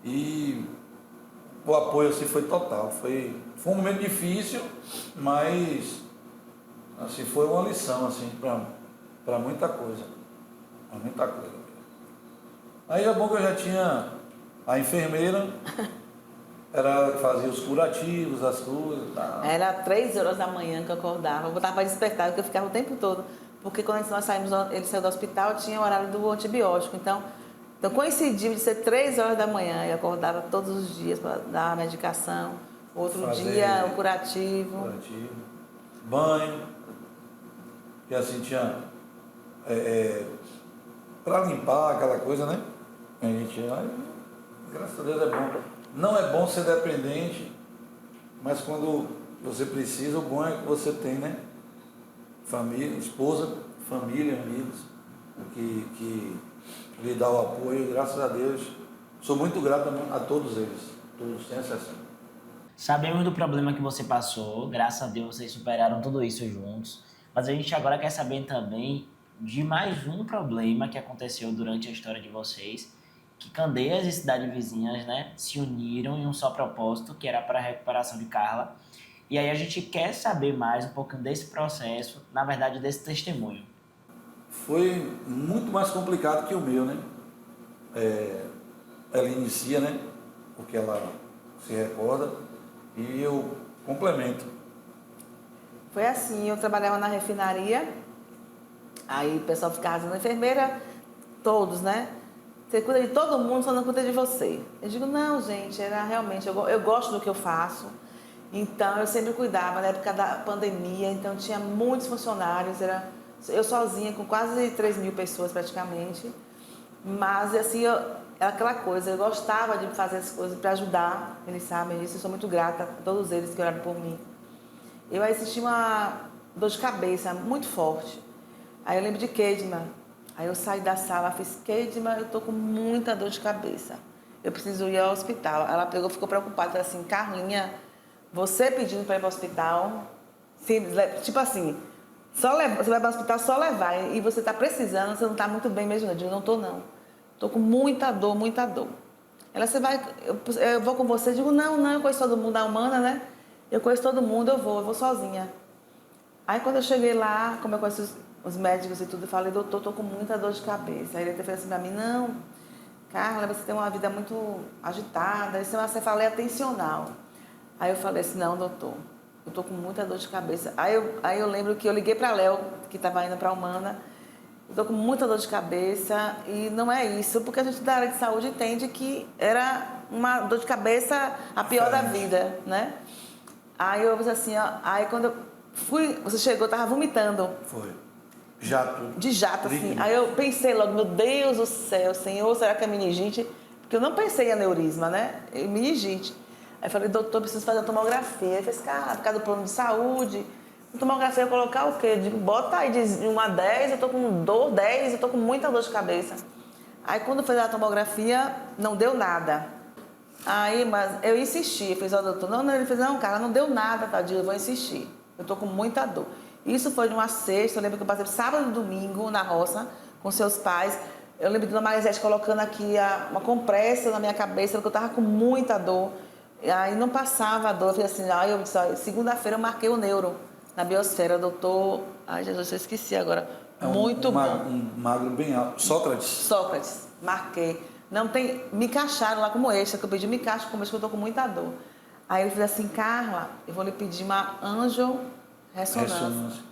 S3: e o apoio assim foi total. Foi um momento difícil, mas assim, foi uma lição assim, para muita coisa. Para muita coisa. Aí é bom que eu já tinha a enfermeira, era ela que fazia os curativos, as coisas. Tá.
S2: Era 3 horas da manhã que eu acordava, eu botava para despertar, porque eu ficava o tempo todo. Porque quando nós saímos, ele saiu do hospital, tinha o horário do antibiótico. Então coincidiu de ser 3 horas da manhã, eu acordava todos os dias para dar a medicação. Outro dia, o curativo.
S3: Banho, que assim tinha... para limpar aquela coisa, né? A gente, graças a Deus é bom. Não é bom ser dependente, mas quando você precisa, o bom é que você tem, né? Família, esposa, família, amigos, que lhe dá o apoio, graças a Deus. Sou muito grato a todos eles, todos sem exceção.
S4: Sabemos do problema que você passou, graças a Deus vocês superaram tudo isso juntos, mas a gente agora quer saber também de mais um problema que aconteceu durante a história de vocês, que Candeias e cidades vizinhas, né, se uniram em um só propósito, que era para a recuperação de Carla. E aí a gente quer saber mais um pouquinho desse processo, na verdade desse testemunho.
S3: Foi muito mais complicado que o meu, né? Ela inicia, né? Porque ela se recorda e eu complemento.
S2: Foi assim, eu trabalhava na refinaria, aí o pessoal ficava dizendo, enfermeira, todos, né? Você cuida de todo mundo, só não cuida de você. Eu digo, não, gente, era realmente, eu gosto do que eu faço. Então, eu sempre cuidava, na época da pandemia, então tinha muitos funcionários, era eu sozinha, com quase 3.000 pessoas praticamente. Mas, assim, era aquela coisa, eu gostava de fazer as coisas para ajudar, eles sabem disso, eu sou muito grata a todos eles que oraram por mim. Eu aí senti uma dor de cabeça muito forte. Aí eu lembro de Kedma. Aí eu saí da sala, fiz Kedma, eu tô com muita dor de cabeça. Eu preciso ir ao hospital. Ela pegou, ficou preocupada, falou assim, Carlinha, você pedindo para ir para o hospital, tipo assim, você vai para o hospital só levar, e você está precisando, você não está muito bem mesmo. Eu digo, não estou não. Estou com muita dor, muita dor. Ela, você vai, eu vou com você? Eu digo, não, eu conheço todo mundo da Humana, né? Eu conheço todo mundo, eu vou sozinha. Aí quando eu cheguei lá, como eu conheço os médicos e tudo, eu falei, doutor, estou com muita dor de cabeça. Aí ele até falou assim para mim, não, Carla, você tem uma vida muito agitada, isso é uma cefaleia tensional. Aí eu falei assim, não, doutor, eu estou com muita dor de cabeça. Aí eu lembro que eu liguei para Léo, que estava indo para a Humana, eu estou com muita dor de cabeça e não é isso, porque a gente da área de saúde entende que era uma dor de cabeça a pior da vida, né? Aí eu disse assim, ó, aí quando eu fui, você chegou, eu estava vomitando.
S3: Foi. Jato.
S2: De jato, assim. Aí eu pensei logo, meu Deus do céu, Senhor, será que é meningite? Porque eu não pensei em aneurisma, né? Meningite. Aí eu falei, doutor, preciso fazer a tomografia. Ele fez, cara, por causa do plano de saúde. A tomografia eu colocar o quê? Eu digo, bota aí de 1 a 10, eu tô com dor 10, eu tô com muita dor de cabeça. Aí quando fez a tomografia, não deu nada. Aí, mas eu insisti, eu fiz, ó, doutor, não, ele fez, não, cara, não deu nada, tadinho, eu vou insistir. Eu tô com muita dor. Isso foi de uma sexta, eu lembro que eu passei sábado e domingo na roça com seus pais. Eu lembro de Dona Marisete colocando aqui uma compressa na minha cabeça, porque eu tava com muita dor. E aí não passava a dor, eu fiz assim, aí eu disse, segunda-feira eu marquei o neuro na biosfera, doutor, ai Jesus, eu esqueci agora, muito bom.
S3: Um magro bem alto,
S2: Sócrates, marquei. Não tem, me encaixaram lá como extra, que eu pedi me encaixe como extra, que eu tô com muita dor. Aí ele fez assim, Carla, eu vou lhe pedir uma angiorressonância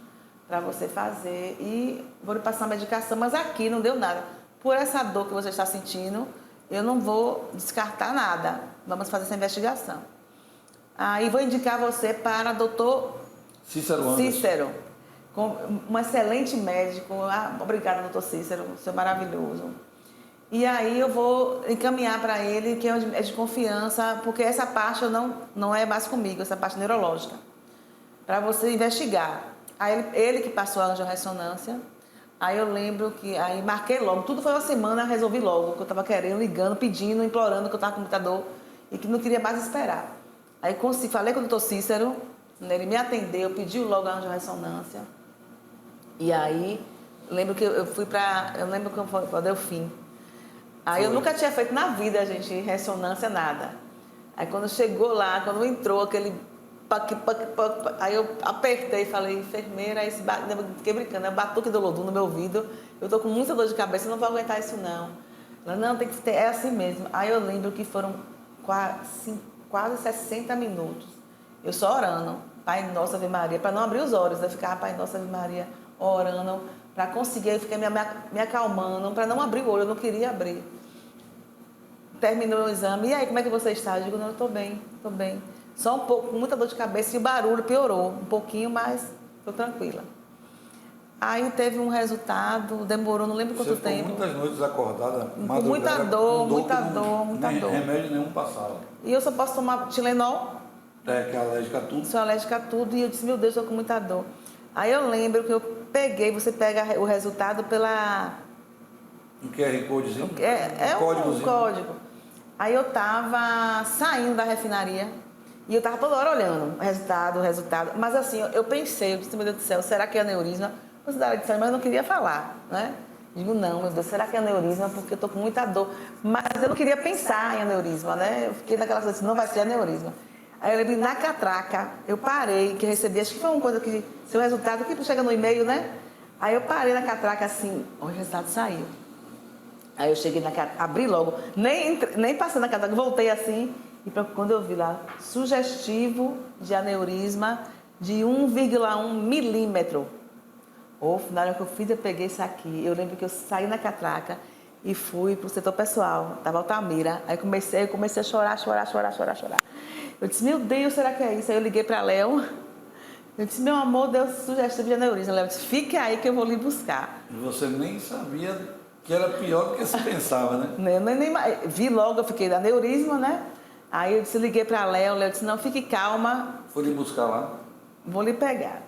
S2: para você fazer e vou lhe passar uma medicação, mas aqui não deu nada. Por essa dor que você está sentindo, eu não vou descartar nada. Vamos fazer essa investigação. Aí vou indicar você para doutor Cícero, um excelente médico. Obrigada, doutor Cícero, você é maravilhoso. E aí eu vou encaminhar para ele, que é de confiança, porque essa parte não é mais comigo, essa parte neurológica, para você investigar. Aí ele que passou a angiorressonância. Aí eu lembro que aí marquei logo, tudo foi uma semana, resolvi logo, que eu estava querendo, ligando, pedindo, implorando, que eu estava com muita dor e que não queria mais esperar. Aí falei com o doutor Cícero, ele me atendeu, pediu logo a angiorressonância. E aí, lembro que eu fui eu lembro que eu fui para o Delfim. Aí eu nunca tinha feito na vida, gente, ressonância, nada. Aí quando chegou lá, quando entrou aquele aí eu apertei e falei, enfermeira, fiquei brincando, é batuque do Lodum no meu ouvido, eu tô com muita dor de cabeça, não vou aguentar isso não. Ela, não, tem que ter, é assim mesmo. Aí eu lembro que foram quase 60 minutos. Eu só orando, Pai Nosso Ave Maria, para não abrir os olhos. Eu ficava Pai Nosso Ave Maria, orando, para conseguir, eu fiquei me acalmando, para não abrir o olho, eu não queria abrir. Terminou o exame, e aí, como é que você está? Eu digo, não, eu estou bem, estou bem. Só um pouco, com muita dor de cabeça e o barulho piorou um pouquinho, mas estou tranquila. Aí teve um resultado, demorou, não lembro quanto tempo.
S3: Muitas noites acordada,
S2: com muita dor, muita dor.
S3: Remédio nenhum passava.
S2: E eu só posso tomar Tilenol.
S3: Que é alérgica a tudo.
S2: Sou alérgica a tudo, e eu disse, meu Deus, estou com muita dor. Aí eu lembro que eu peguei, você pega o resultado pela...
S3: Um QR Codezinho?
S2: É um código. Aí eu estava saindo da refinaria e eu estava toda hora olhando o resultado. Mas assim, eu pensei, eu disse, meu Deus do céu, será que é aneurisma? Mas eu não queria falar, né? Digo, não, meu Deus, será que é aneurisma? Porque eu estou com muita dor. Mas eu não queria pensar em aneurisma, né? Eu fiquei naquela coisa assim, não vai ser aneurisma. Aí eu lembro, na catraca, eu parei, que recebi, acho que foi uma coisa que, seu resultado, que chega no e-mail, né? Aí eu parei na catraca assim, o resultado saiu. Aí eu cheguei na catraca, abri logo, nem passei na catraca, voltei assim, e quando eu vi lá, sugestivo de aneurisma de 1,1 milímetro. Na hora que eu fiz, eu peguei isso aqui. Eu lembro que eu saí na catraca e fui pro setor pessoal, tava Altamira. Aí eu comecei a chorar. Eu disse, meu Deus, será que é isso? Aí eu liguei para Léo. Eu disse, meu amor, deu sugestivo de aneurisma. Léo disse, fique aí que eu vou lhe buscar.
S3: E você nem sabia que era pior do que você pensava, né?
S2: Eu nem vi logo, eu fiquei da aneurisma, né? Aí eu disse, liguei para Léo disse, não, fique calma.
S3: Foi lhe buscar lá?
S2: Vou lhe pegar.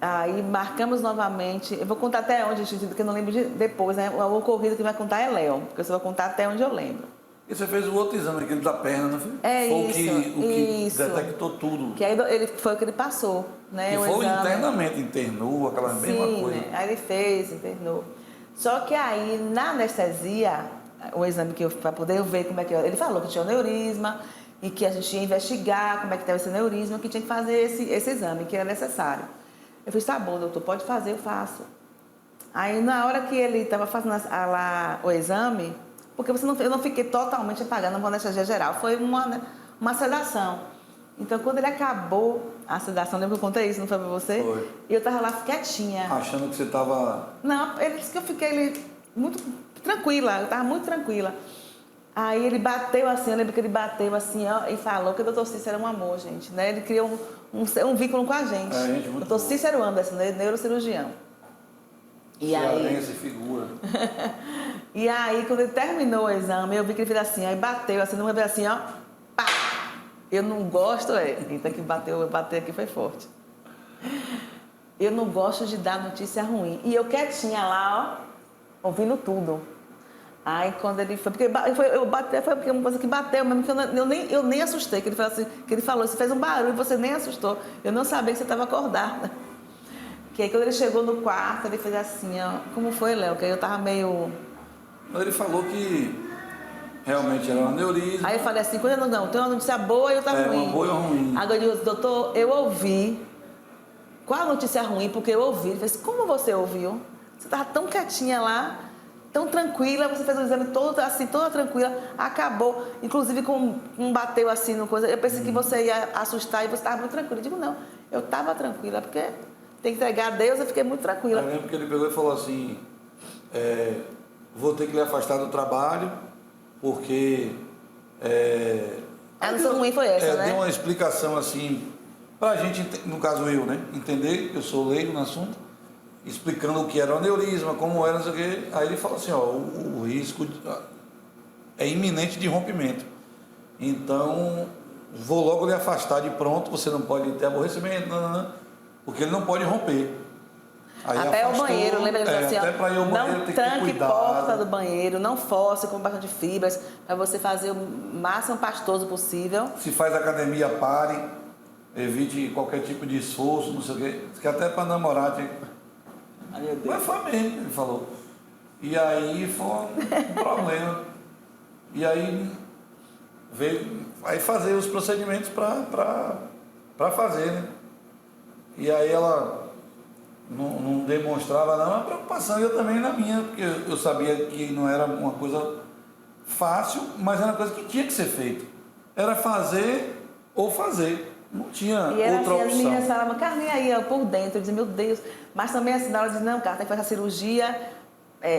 S2: Aí marcamos novamente. Eu vou contar até onde, porque eu não lembro depois, né? O ocorrido que vai contar é Léo, porque eu só vou contar até onde eu lembro.
S3: E você fez o outro exame, aquele da perna, não foi?
S2: É
S3: foi
S2: isso.
S3: O que detectou tudo.
S2: Que aí foi o que ele passou, né?
S3: E
S2: o
S3: foi
S2: exame.
S3: Internamente, internou, aquela mesma coisa.
S2: Né? Aí ele fez, internou. Só que aí, na anestesia, o exame que para poder ver como é que... Ele falou que tinha aneurisma e que a gente ia investigar como é que estava esse aneurisma, que tinha que fazer esse exame, que era necessário. Eu fiz, tá bom, doutor, pode fazer, eu faço. Aí, na hora que ele estava fazendo lá o exame, porque eu não fiquei totalmente apagada uma anestesia geral, foi uma sedação. Então, quando ele acabou a sedação, lembra que eu contei isso, não foi pra você?
S3: Foi.
S2: E eu estava lá quietinha.
S3: Achando que você estava...
S2: Não, ele disse que eu fiquei muito tranquila, eu estava muito tranquila. Aí ele bateu assim, eu lembro que ele bateu assim, ó, e falou que o doutor Cícero era um amor, gente, né? Ele criou um vínculo com a gente.
S3: Muito
S2: doutor Cícero Anderson, né? Neurocirurgião. E aí...
S3: figura.
S2: E aí, quando ele terminou o exame, eu vi que ele fez assim, aí bateu assim, não vai assim, ó, pá! Eu não gosto, eita, que bateu aqui foi forte. Eu não gosto de dar notícia ruim. E eu quietinha lá, ó, ouvindo tudo. Aí quando ele foi, porque foi porque uma coisa que bateu mesmo, que eu nem assustei, que ele falou, você fez um barulho e você nem assustou. Eu não sabia que você estava acordada. Que aí quando ele chegou no quarto, ele fez assim, ó, como foi, Léo? Que aí eu tava meio...
S3: Ele falou que realmente era um aneurisma.
S2: Aí eu falei assim, não, tem uma notícia boa e outra ruim.
S3: Uma boa e uma ruim.
S2: Agora eu disse, doutor, eu ouvi. Qual a notícia ruim? Porque eu ouvi. Ele fez, como você ouviu? Você estava tão quietinha lá, tão tranquila, você fez o exame todo assim, toda tranquila, acabou, inclusive com bateu assim no coisa. Eu pensei que você ia assustar e você estava muito tranquila. Eu digo, não, eu estava tranquila, porque tem que entregar a Deus, eu fiquei muito tranquila.
S3: Eu lembro que ele pegou e falou assim, vou ter que lhe afastar do trabalho, porque...
S2: A notícia ruim foi essa, né?
S3: Deu uma explicação assim, pra gente, no caso eu, né, entender, eu sou leigo no assunto, explicando o que era o aneurisma, como era, não sei o quê. Aí ele falou assim, ó, o risco é iminente de rompimento. Então, vou logo lhe afastar de pronto, você não pode ter aborrecimento, porque ele não pode romper. Aí
S2: até afastou, o banheiro, lembra ele assim,
S3: até para ir ao banheiro
S2: não
S3: tem que ter
S2: tanque
S3: cuidado.
S2: Porta do banheiro, não force com bastante fibras, para você fazer o máximo pastoso possível.
S3: Se faz academia, pare, evite qualquer tipo de esforço, não sei o quê. Que até para namorar tinha... Mas foi mesmo, ele falou. E aí foi um problema. E aí veio fazer os procedimentos para fazer, né? E aí ela não demonstrava não, uma preocupação, eu também na minha, porque eu sabia que não era uma coisa fácil, mas era uma coisa que tinha que ser feita. Era fazer ou fazer. Não tinha
S2: E era
S3: outra
S2: assim, as
S3: opção.
S2: meninas falavam, Carlinha, aí, ó, por dentro, eu dizia, meu Deus. Mas também assim, na hora de não, cara, tem que fazer a cirurgia,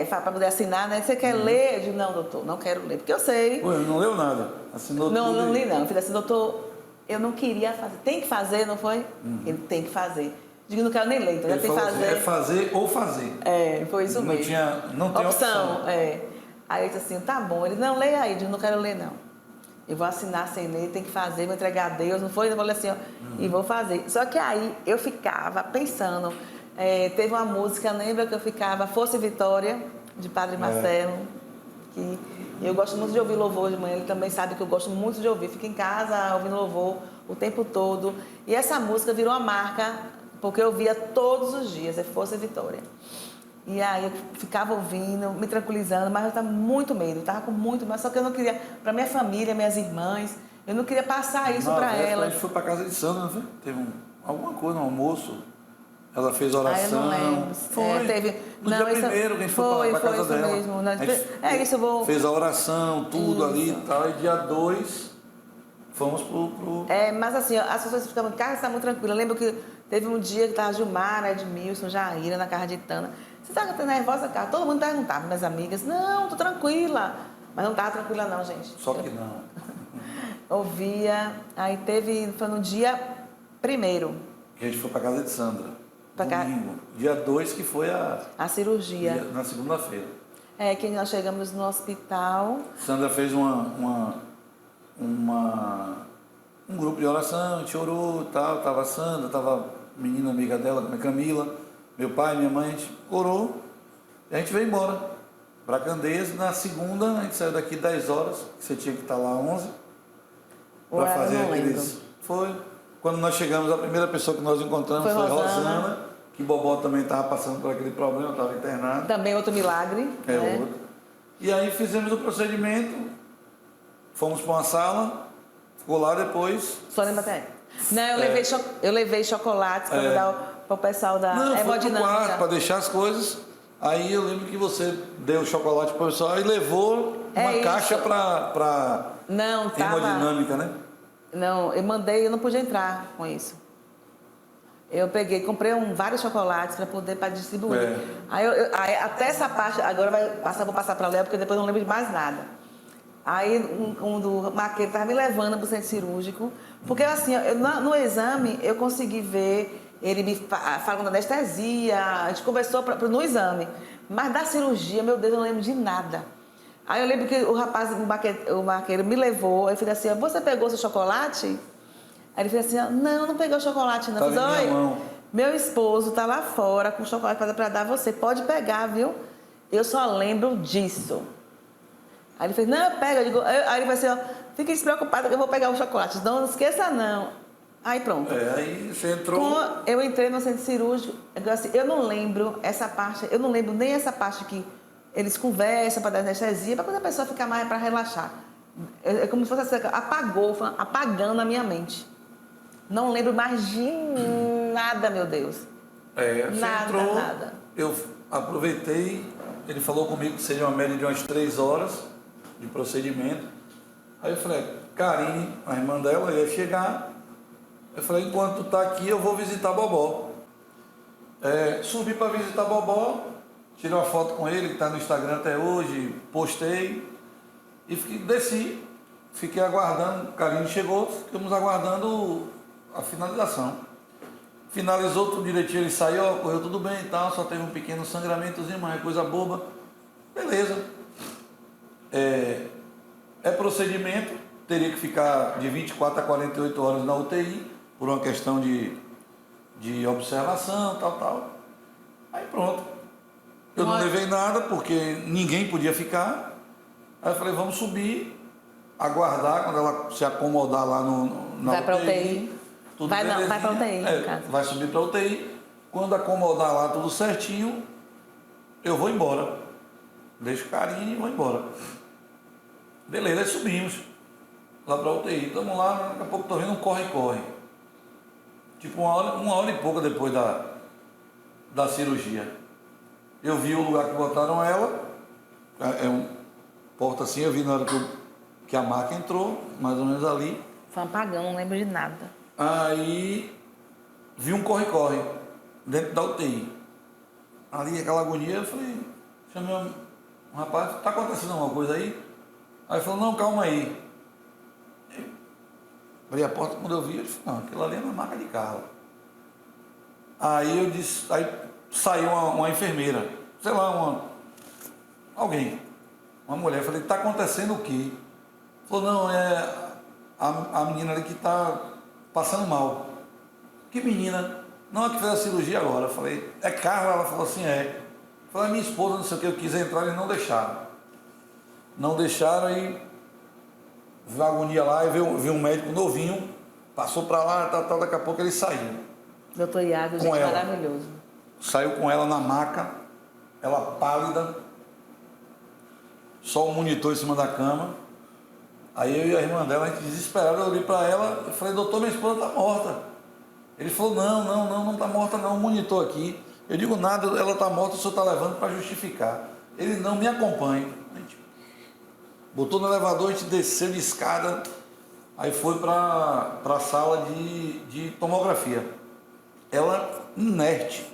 S2: para poder assinar, né? Você quer ler? Eu digo, não, doutor, não quero ler, porque eu sei.
S3: Pô, não leu nada, assinou
S2: Não,
S3: tudo.
S2: não
S3: e-
S2: li não. Eu fiz assim, doutor, eu não queria fazer. Tem que fazer, não foi? Ele tem que fazer. Digo, não quero nem ler, então já
S3: Ele
S2: tem que
S3: falou assim,
S2: fazer.
S3: é fazer ou fazer.
S2: Foi isso
S3: Não
S2: mesmo.
S3: não tem opção.
S2: Aí eu disse assim, tá bom. Ele, não, leia aí. Eu digo, não quero ler, não. Eu vou assinar sem ler, tem que fazer, vou entregar a Deus, não foi? Eu falei assim, ó, e vou fazer. Só que aí eu ficava pensando, teve uma música, lembra que eu ficava, Força e Vitória, de Padre Marcelo, que eu gosto muito de ouvir louvor de manhã, ele também sabe que eu gosto muito de ouvir, fico em casa ouvindo louvor o tempo todo. E essa música virou uma marca, porque eu via todos os dias, Força e Vitória. E aí eu ficava ouvindo, me tranquilizando, mas eu estava muito medo, estava com muito medo, só que eu não queria, para minha família, minhas irmãs, eu não queria passar isso
S3: Na
S2: para
S3: véspera,
S2: elas.
S3: A gente foi para casa de Sandra, não foi? Teve alguma coisa no almoço. Ela fez oração.
S2: Eu não lembro.
S3: Foi.
S2: Teve.
S3: No dia primeiro que a gente foi para casa
S2: isso
S3: dela.
S2: mesmo.
S3: A gente
S2: Isso, eu vou.
S3: Fez a oração, tudo
S2: Isso.
S3: ali e tal. E dia 2 fomos pro...
S2: Mas assim, as pessoas ficavam, cara, você está muito tranquila. Eu lembro que teve um dia que estava Gilmar, Edmilson, Jaira, na casa de Tana. Você está nervosa, cara? Todo mundo perguntava, minhas amigas. Não, tô tranquila. Mas não estava tranquila não, gente.
S3: Só que não.
S2: Ouvia. Aí foi no dia 1º.
S3: Que a gente foi para casa de Sandra.
S2: Pra cá.
S3: Domingo. Dia 2 que foi
S2: A cirurgia.
S3: na segunda-feira.
S2: Que nós chegamos no hospital.
S3: Sandra fez um grupo de oração, a gente orou e tal, tava a Sandra, tava a menina amiga dela, a Camila, meu pai, minha mãe, a gente orou e a gente veio embora para Candeias. Na segunda, a gente saiu daqui 10 horas, que você tinha que estar lá 11, para fazer aqueles... Foi. Quando nós chegamos, a primeira pessoa que nós encontramos foi Rosana, que Bobó também estava passando por aquele problema, estava internado.
S2: Também outro milagre. Né?
S3: Outro. E aí fizemos o procedimento, fomos para uma sala, ficou lá depois.
S2: Só lembra até. Não, eu levei chocolates para dar para o pessoal da hemodinâmica.
S3: Para deixar as coisas. Aí eu lembro que você deu o chocolate para o pessoal e levou uma caixa para hemodinâmica, né?
S2: Não, eu mandei, eu não podia entrar com isso. Eu comprei vários chocolates para distribuir. Aí até essa parte, agora vou passar para a Léo, porque depois eu não lembro de mais nada. Aí um do maqueiro estava me levando para o centro cirúrgico, porque assim, no exame eu consegui ver, ele me falando da anestesia, a gente conversou no exame, mas da cirurgia, meu Deus, eu não lembro de nada. Aí eu lembro que o maqueiro me levou, eu falei assim, você pegou seu chocolate? Aí ele fez assim, não peguei o chocolate não.
S3: Tá na minha mão.
S2: Meu esposo tá lá fora com chocolate para dar a você, pode pegar, viu? Eu só lembro disso. Aí ele fez, não, pega. Eu digo, aí ele vai assim, fique despreocupado que eu vou pegar o chocolate. Não esqueça não. Aí pronto.
S3: Aí você entrou...
S2: Eu entrei no centro cirúrgico, assim, eu não lembro essa parte, eu não lembro nem essa parte que eles conversam para dar anestesia, para quando a pessoa ficar mais para relaxar. É como se fosse assim, apagando a minha mente. Não lembro mais de nada, meu Deus.
S3: Você entrou,
S2: nada.
S3: Eu aproveitei, ele falou comigo que seria uma média de umas 3 horas de procedimento. Aí eu falei, Karine, a irmã dela, ia chegar. Eu falei, enquanto tu tá aqui, eu vou visitar Bobó. Subi para visitar Bobó, tirei uma foto com ele, que está no Instagram até hoje, postei e desci, fiquei aguardando, Karine chegou, ficamos aguardando a finalização. Finalizou tudo direitinho, ele saiu, correu tudo bem e tal, só teve um pequeno sangramentozinho, mas é coisa boba. Beleza. É procedimento, teria que ficar de 24 a 48 horas na UTI, por uma questão de observação, tal. Aí pronto. Eu não levei nada, porque ninguém podia ficar. Aí eu falei, vamos subir, aguardar, quando ela se acomodar lá na
S2: vai para
S3: UTI.
S2: Tudo vai para UTI.
S3: Vai subir para UTI. Quando acomodar lá tudo certinho, eu vou embora. Deixo o carinho e vou embora. Beleza, aí subimos lá para UTI. Estamos lá, daqui a pouco estou vendo um corre-corre. Tipo uma hora e pouca depois da cirurgia. Eu vi o lugar que botaram ela, é um porta assim, eu vi na hora que a maca entrou, mais ou menos ali.
S2: Foi um apagão, não lembro de nada.
S3: Aí vi um corre-corre dentro da UTI. Ali aquela agonia, eu falei, chamei um rapaz, tá acontecendo alguma coisa aí? Aí ele falou, não, calma aí. Abri a porta, quando eu vi, ele falou, não, aquilo ali é uma maca de carro. Aí eu disse, aí saiu uma enfermeira, sei lá, alguém, uma mulher, eu falei, tá acontecendo o quê? Falou, não, é a menina ali que está passando mal. Que menina? Não, é que fez a cirurgia agora. Eu falei, é Carla? Ela falou assim, é. Eu falei, minha esposa, não sei o que, eu quis entrar e não deixaram. Não deixaram e viu a agonia lá e viu um médico novinho, passou para lá, daqui a pouco ele saiu.
S2: Doutor Iago, gente, maravilhoso.
S3: Saiu com ela na maca, ela pálida, só um monitor em cima da cama. Aí eu e a irmã dela, a gente desesperada, eu olhei para ela e falei, doutor, minha esposa está morta. Ele falou, não está morta não, um monitor aqui. Eu digo, nada, ela está morta, o senhor está levando para justificar. Ele, não, me acompanhe. A gente botou no elevador, a gente desceu de escada, aí foi para a sala de tomografia. Ela inerte,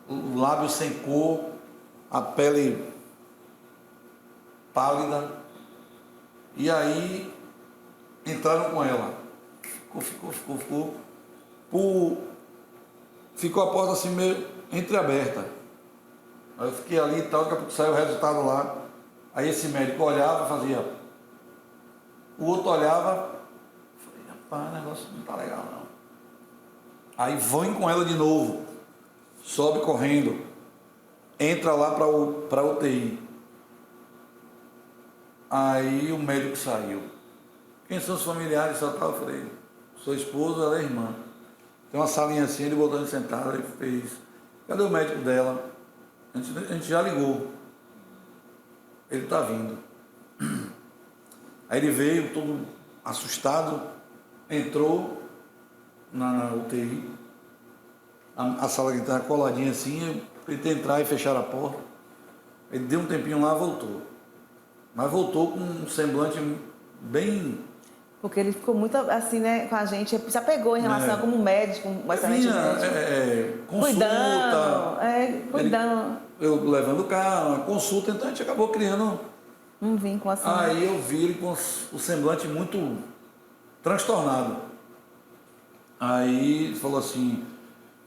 S3: o lábio sem cor, a pele pálida. E aí entraram com ela. Ficou. Ficou a porta assim meio entreaberta. Aí eu fiquei ali e tal, daqui a pouco saiu o resultado lá. Aí esse médico olhava, fazia. O outro olhava, falei, rapaz, o negócio não tá legal não. Aí vão com ela de novo, sobe correndo, entra lá para a UTI. Aí o médico saiu. Quem são os familiares? Só tal, eu falei, sua esposa, ela é irmã. Tem uma salinha assim, ele botou ele sentado, ele fez. Cadê o médico dela? A gente já ligou. Ele está vindo. Aí ele veio todo assustado, entrou na UTI. A sala que estava coladinha assim, ele tentou entrar e fechar a porta. Ele deu um tempinho lá e voltou. Mas voltou com um semblante bem...
S2: Porque ele ficou muito assim, né, com a gente, se apegou em relação como médico, bastante médico.
S3: Consulta.
S2: Cuidando.
S3: Eu levando o carro, consulta, então a gente acabou criando...
S2: Um vínculo assim.
S3: Aí eu vi ele com o semblante muito transtornado. Aí ele falou assim,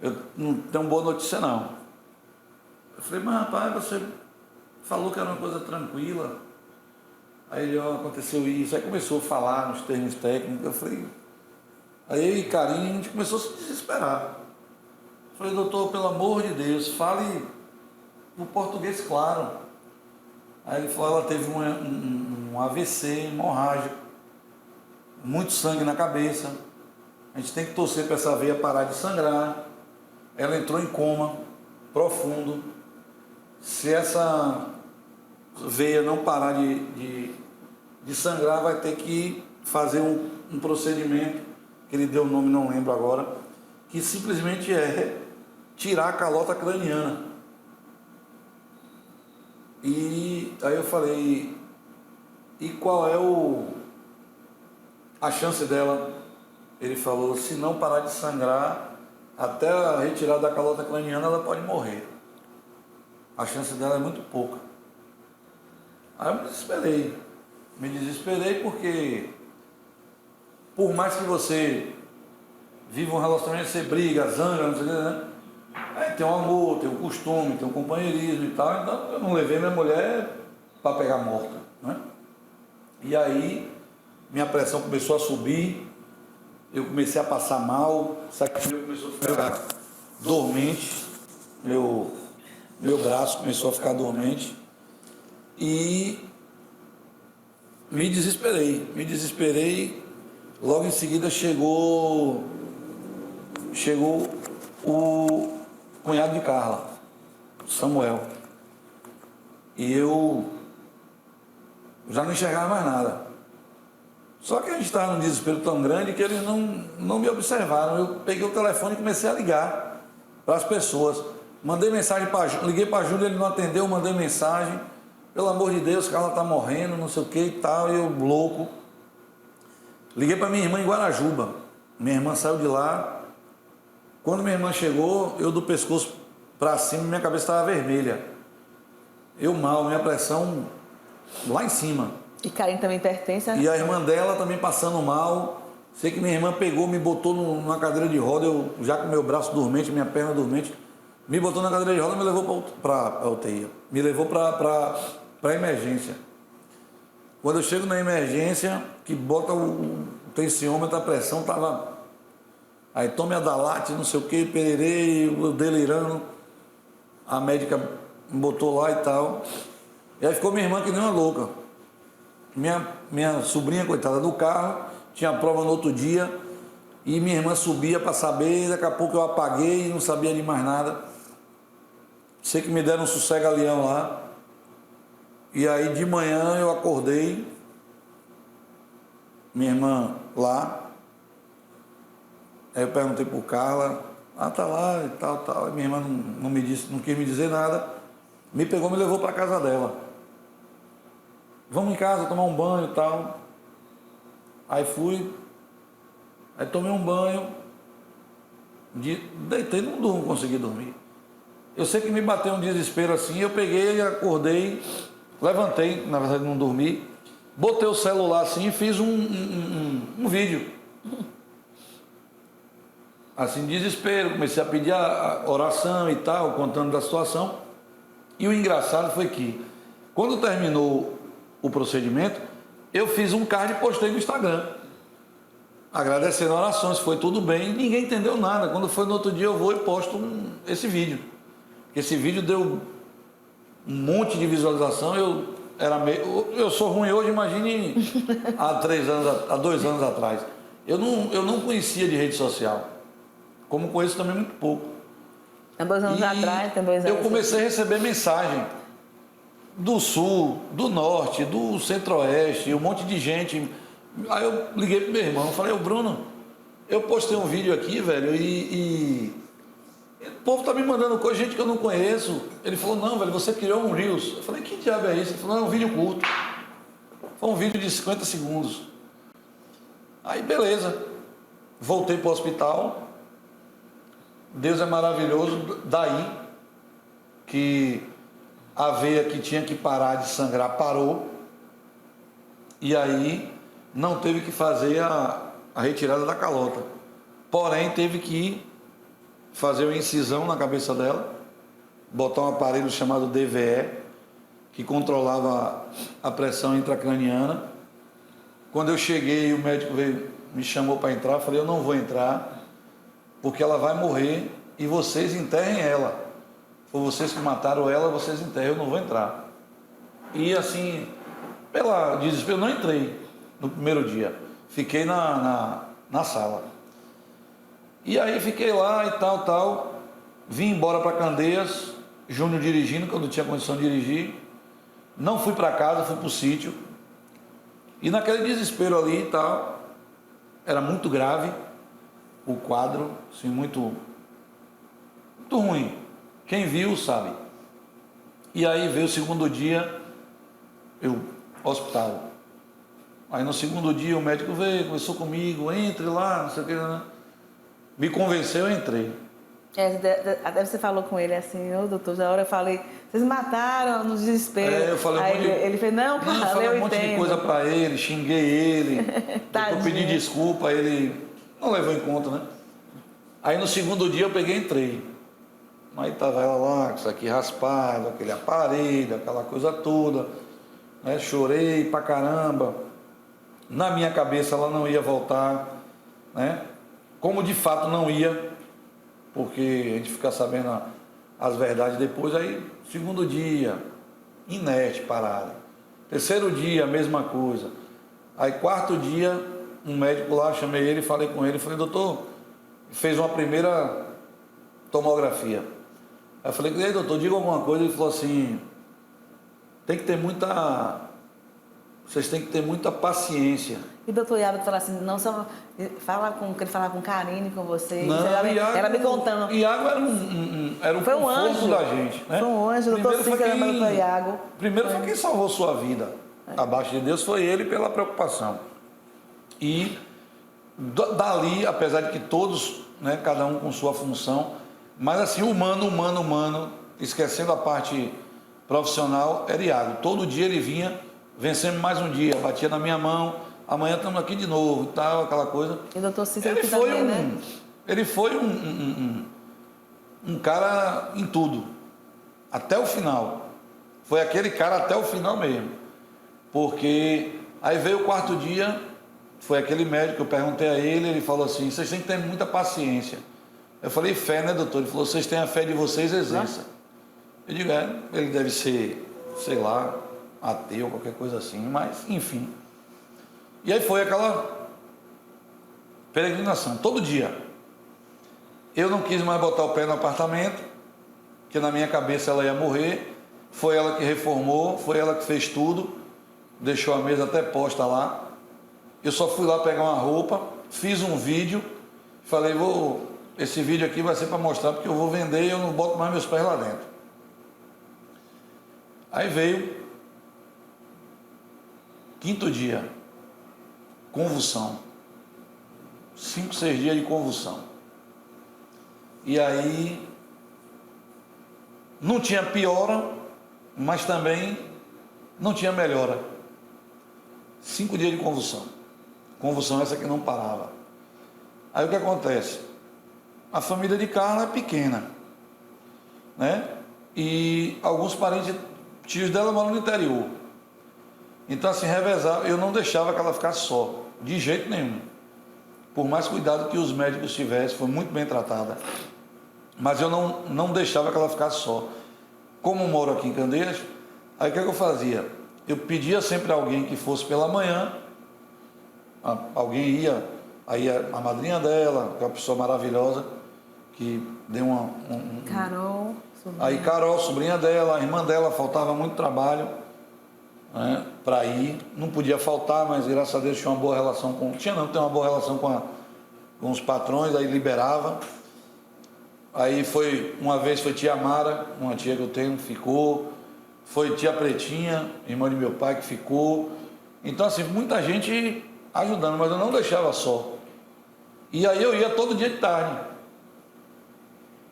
S3: eu não tenho boa notícia não. Eu falei, mas rapaz, você falou que era uma coisa tranquila. Aí ele, ó, aconteceu isso. Aí começou a falar nos termos técnicos. Eu falei, aí eu e Carinho, a gente começou a se desesperar. Eu falei, doutor, pelo amor de Deus, fale no português claro. Aí ele falou, ela teve um AVC hemorrágico, muito sangue na cabeça. A gente tem que torcer para essa veia parar de sangrar. Ela entrou em coma profundo. Se essa veia não parar de sangrar, vai ter que fazer um procedimento, que ele deu o nome, não lembro agora, que simplesmente é tirar a calota craniana. E aí eu falei, e qual é a chance dela? Ele falou, se não parar de sangrar, até a retirada da calota craniana, ela pode morrer. A chance dela é muito pouca. Aí eu me desesperei porque, por mais que você viva um relacionamento, você briga, zanga, não sei o que, né? Tem um amor, tem um costume, tem um companheirismo e tal, então eu não levei minha mulher para pegar morta, né? E aí minha pressão começou a subir, eu comecei a passar mal, meu começou a ficar dormente, meu braço começou a ficar dormente e me desesperei, logo em seguida chegou o cunhado de Carla, Samuel, e eu já não enxergava mais nada. Só que a gente estava num desespero tão grande que eles não me observaram. Eu peguei o telefone e comecei a ligar para as pessoas. Mandei mensagem liguei para a Júlia, ele não atendeu, mandei mensagem. Pelo amor de Deus, Carla tá morrendo, não sei o que e tal, eu louco. Liguei para minha irmã em Guarajuba. Minha irmã saiu de lá. Quando minha irmã chegou, eu do pescoço para cima, minha cabeça estava vermelha. Eu mal, minha pressão lá em cima.
S2: E Karine também pertence a...
S3: E a irmã dela também passando mal. Sei que minha irmã pegou, me botou numa cadeira de roda, eu já com meu braço dormente, minha perna dormente, me botou na cadeira de roda e me levou para a UTI. Me levou para a emergência. Quando eu chego na emergência, que bota o tensiômetro, a pressão estava... Aí tome a Dalate, não sei o que, pererei, eu delirando. A médica me botou lá e tal. E aí ficou minha irmã que nem uma louca. Minha sobrinha, coitada, do carro, tinha prova no outro dia, e minha irmã subia para saber, daqui a pouco eu apaguei e não sabia de mais nada. Sei que me deram um sossega-leão lá, e aí de manhã eu acordei, minha irmã lá, aí eu perguntei por Carla, tá lá e tal, tal, e minha irmã não me disse, não quis me dizer nada, me pegou, me levou para casa dela. Vamos em casa tomar um banho e tal. Aí fui, aí tomei um banho, deitei, não consegui dormir. Eu sei que me bateu um desespero assim, eu peguei, acordei, levantei, na verdade não dormi, botei o celular assim e fiz um vídeo. Assim, desespero, comecei a pedir a oração e tal, contando da situação. E o engraçado foi que, quando terminou o procedimento, eu fiz um card e postei no Instagram, agradecendo orações, foi tudo bem, ninguém entendeu nada. Quando foi no outro dia eu vou e posto esse vídeo. Esse vídeo deu um monte de visualização, eu sou ruim hoje, imagine há 2 anos atrás. Eu não conhecia de rede social, como conheço também muito pouco.
S2: Há 2 anos atrás, tem 2 anos.
S3: Eu comecei a receber mensagem do sul, do norte, do centro-oeste, um monte de gente. Aí eu liguei pro meu irmão, falei, Bruno, eu postei um vídeo aqui, velho, e o povo tá me mandando coisa, gente que eu não conheço. Ele falou, não, velho, você criou um Reels. Eu falei, que diabo é isso? Ele falou, é um vídeo curto. Foi um vídeo de 50 segundos. Aí, beleza. Voltei pro hospital. Deus é maravilhoso. Daí que a veia que tinha que parar de sangrar parou, e aí não teve que fazer a retirada da calota, porém teve que fazer uma incisão na cabeça dela, botar um aparelho chamado DVE, que controlava a pressão intracraniana. Quando eu cheguei, o médico me chamou para entrar, eu falei, eu não vou entrar, porque ela vai morrer e vocês enterrem ela. Foi vocês que mataram ela, vocês enterram, eu não vou entrar. E assim, pela desespero, eu não entrei no primeiro dia. Fiquei na sala. E aí fiquei lá e tal. Vim embora para Candeias, Júnior dirigindo, que eu não tinha condição de dirigir. Não fui para casa, fui para o sítio. E naquele desespero ali e tal, era muito grave o quadro, assim, muito ruim. Quem viu sabe. E aí veio o segundo dia, hospital. Aí no segundo dia o médico veio, conversou comigo, entre lá, não sei o que, né? Me convenceu, eu entrei.
S2: Até você falou com ele assim, doutor, já hora eu falei, vocês mataram no desespero.
S3: Eu falei
S2: aí ele fez, não, cara, eu
S3: falei um monte de coisa pra ele, xinguei ele, eu pedi desculpa, ele não levou em conta, né? Aí no segundo dia eu peguei e entrei. Aí estava ela lá, com isso aqui raspado, aquele aparelho, aquela coisa toda, né? Chorei pra caramba. Na minha cabeça ela não ia voltar, né? Como de fato não ia, porque a gente fica sabendo as verdades depois. Aí, segundo dia, inerte, parada. Terceiro dia, a mesma coisa. Aí, quarto dia, um médico lá, chamei ele, falei com ele, falei, doutor, fez uma primeira tomografia. Aí eu falei, e aí, doutor, diga alguma coisa. Ele falou assim, vocês têm que ter muita paciência.
S2: E o doutor Iago fala assim, não só fala com que ele falava com carinho com você.
S3: Não,
S2: Ela me contando.
S3: Iago era um
S2: Foi um
S3: conforto
S2: anjo
S3: da gente. Né?
S2: Foi um anjo, o doutor Cícero e o doutor Iago.
S3: Primeiro foi quem salvou sua vida. Abaixo de Deus foi ele pela preocupação. E dali, apesar de que todos, né, cada um com sua função, mas assim, humano, esquecendo a parte profissional, era Iago. Todo dia ele vinha, vencendo mais um dia, batia na minha mão, amanhã estamos aqui de novo e tal, aquela coisa.
S2: E o doutor Cícero
S3: Ele
S2: que
S3: foi
S2: também, né?
S3: Ele foi um cara em tudo, até o final. Foi aquele cara até o final mesmo. Porque aí veio o quarto dia, foi aquele médico, eu perguntei a ele falou assim, vocês têm que ter muita paciência. Eu falei, fé, né, doutor? Ele falou, vocês têm a fé de vocês, exerça. Eu digo, ele deve ser, sei lá, ateu, qualquer coisa assim, mas enfim. E aí foi aquela peregrinação, todo dia. Eu não quis mais botar o pé no apartamento, porque na minha cabeça ela ia morrer. Foi ela que reformou, foi ela que fez tudo, deixou a mesa até posta lá. Eu só fui lá pegar uma roupa, fiz um vídeo, falei, esse vídeo aqui vai ser para mostrar, porque eu vou vender e eu não boto mais meus pés lá dentro. Aí veio, quinto dia, convulsão. 5, 6 dias de convulsão. E aí, não tinha piora, mas também não tinha melhora. 5 dias de convulsão. Convulsão essa que não parava. Aí o que acontece? A família de Carla é pequena, né? E alguns parentes, tios dela moram no interior. Então assim, revezava, eu não deixava que ela ficasse só, de jeito nenhum. Por mais cuidado que os médicos tivessem, foi muito bem tratada. Mas eu não deixava que ela ficasse só. Como eu moro aqui em Candeias, aí o que eu fazia? Eu pedia sempre a alguém que fosse pela manhã, alguém ia, aí a madrinha dela, que é uma pessoa maravilhosa, que deu
S2: Carol, sobrinha.
S3: Aí Carol, sobrinha dela, a irmã dela, faltava muito trabalho, né, para ir, não podia faltar, mas graças a Deus tinha uma boa relação tem uma boa relação com os patrões, aí liberava. Aí uma vez foi tia Mara, uma tia que eu tenho, ficou. Foi tia Pretinha, irmã de meu pai, que ficou. Então assim, muita gente ajudando, mas eu não deixava só. E aí eu ia todo dia de tarde.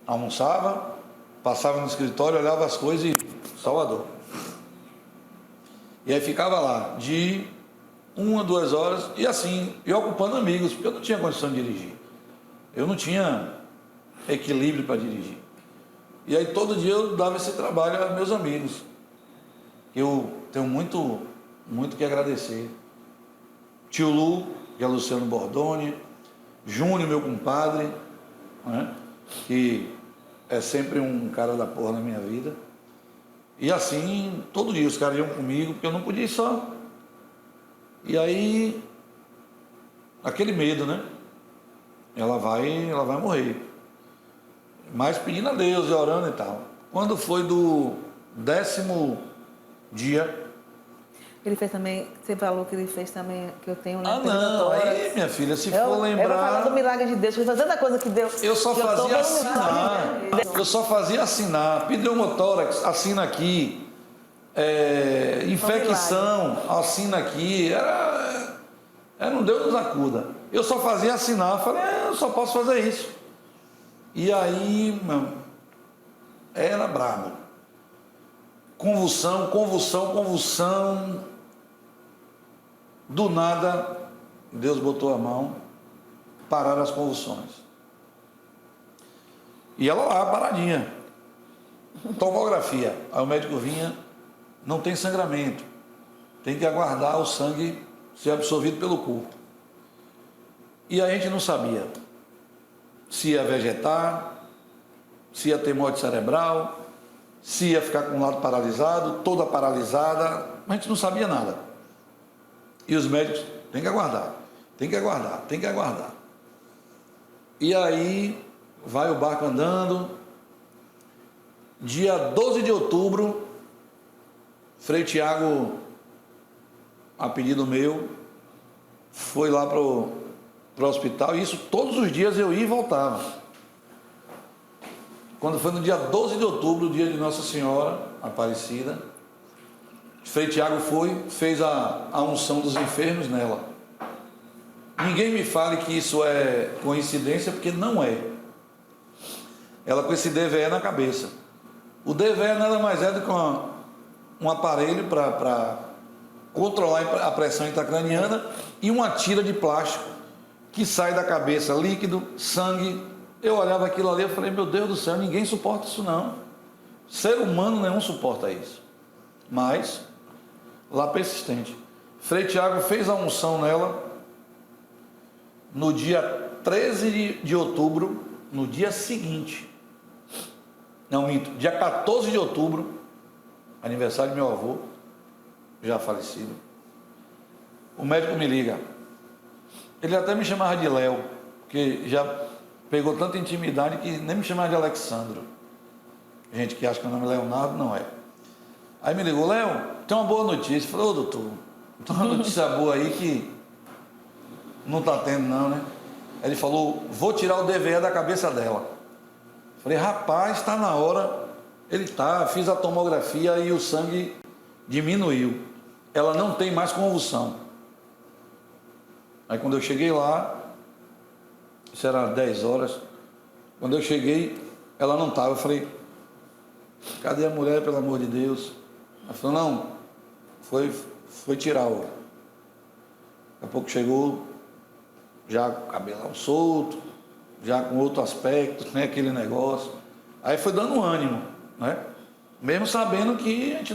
S3: Almoçava, passava no escritório, olhava as coisas e Salvador. E aí ficava lá, de 1 a 2 horas, e assim, eu ocupando amigos, porque eu não tinha condição de dirigir. Eu não tinha equilíbrio para dirigir. E aí todo dia eu dava esse trabalho aos meus amigos. Eu tenho muito que agradecer. Tio Lu, que é Luciano Bordoni, Júnior, meu compadre, né, que é sempre um cara da porra na minha vida. E assim, todo dia os caras iam comigo, porque eu não podia ir só. E aí, aquele medo, né? Ela vai morrer. Mas pedindo a Deus e orando e tal. Quando foi do 10º dia...
S2: Ele fez também, você falou que ele fez também, que eu tenho...
S3: Ah, não, aí, minha filha, se for lembrar...
S2: Eu vou falar do milagre de Deus, que foi tanta coisa que Deus...
S3: Eu só fazia assinar. Eu só fazia assinar. Pneumotórax, assina aqui. Infecção, assina aqui. Era um Deus nos acuda. Eu só fazia assinar. Falei, eu só posso fazer isso. E aí, era brabo. Convulsão. Do nada, Deus botou a mão, pararam as convulsões. E ela lá, paradinha. Tomografia. Aí o médico vinha, não tem sangramento. Tem que aguardar o sangue ser absorvido pelo corpo. E a gente não sabia se ia vegetar, se ia ter morte cerebral, se ia ficar com um lado paralisado, toda paralisada. A gente não sabia nada. E os médicos, tem que aguardar. E aí, vai o barco andando. Dia 12 de outubro, Frei Tiago, a pedido meu, foi lá pro hospital, e isso todos os dias eu ia e voltava. Quando foi no dia 12 de outubro, o dia de Nossa Senhora Aparecida, Frei Tiago fez a unção dos enfermos nela. Ninguém me fale que isso é coincidência, porque não é. Ela com esse DVE na cabeça. O DVE nada mais é do que um aparelho para controlar a pressão intracraniana e uma tira de plástico que sai da cabeça, líquido, sangue. Eu olhava aquilo ali e falei, meu Deus do céu, ninguém suporta isso não. Ser humano nenhum suporta isso. Mas, lá persistente. Frei Tiago fez a unção nela no dia 13 de outubro, no dia seguinte. Não, minto, dia 14 de outubro, aniversário de meu avô, já falecido. O médico me liga. Ele até me chamava de Léo, porque já pegou tanta intimidade que nem me chamava de Alexandro. Gente que acha que o nome é Leonardo, não é. Aí me ligou, Léo, tem uma boa notícia. Eu falei, ô doutor, tem uma notícia boa aí que não está tendo não, né? Ele falou, vou tirar o DVE da cabeça dela. Falei, rapaz, está na hora. Ele tá, fiz a tomografia e o sangue diminuiu. Ela não tem mais convulsão. Aí quando eu cheguei lá, isso era 10 horas, quando eu cheguei, ela não estava. Eu falei, cadê a mulher, pelo amor de Deus? Ela falou, não, foi tirar o... Daqui a pouco chegou, já com o cabelão solto, já com outro aspecto, né, aquele negócio. Aí foi dando ânimo, né? Mesmo sabendo que a gente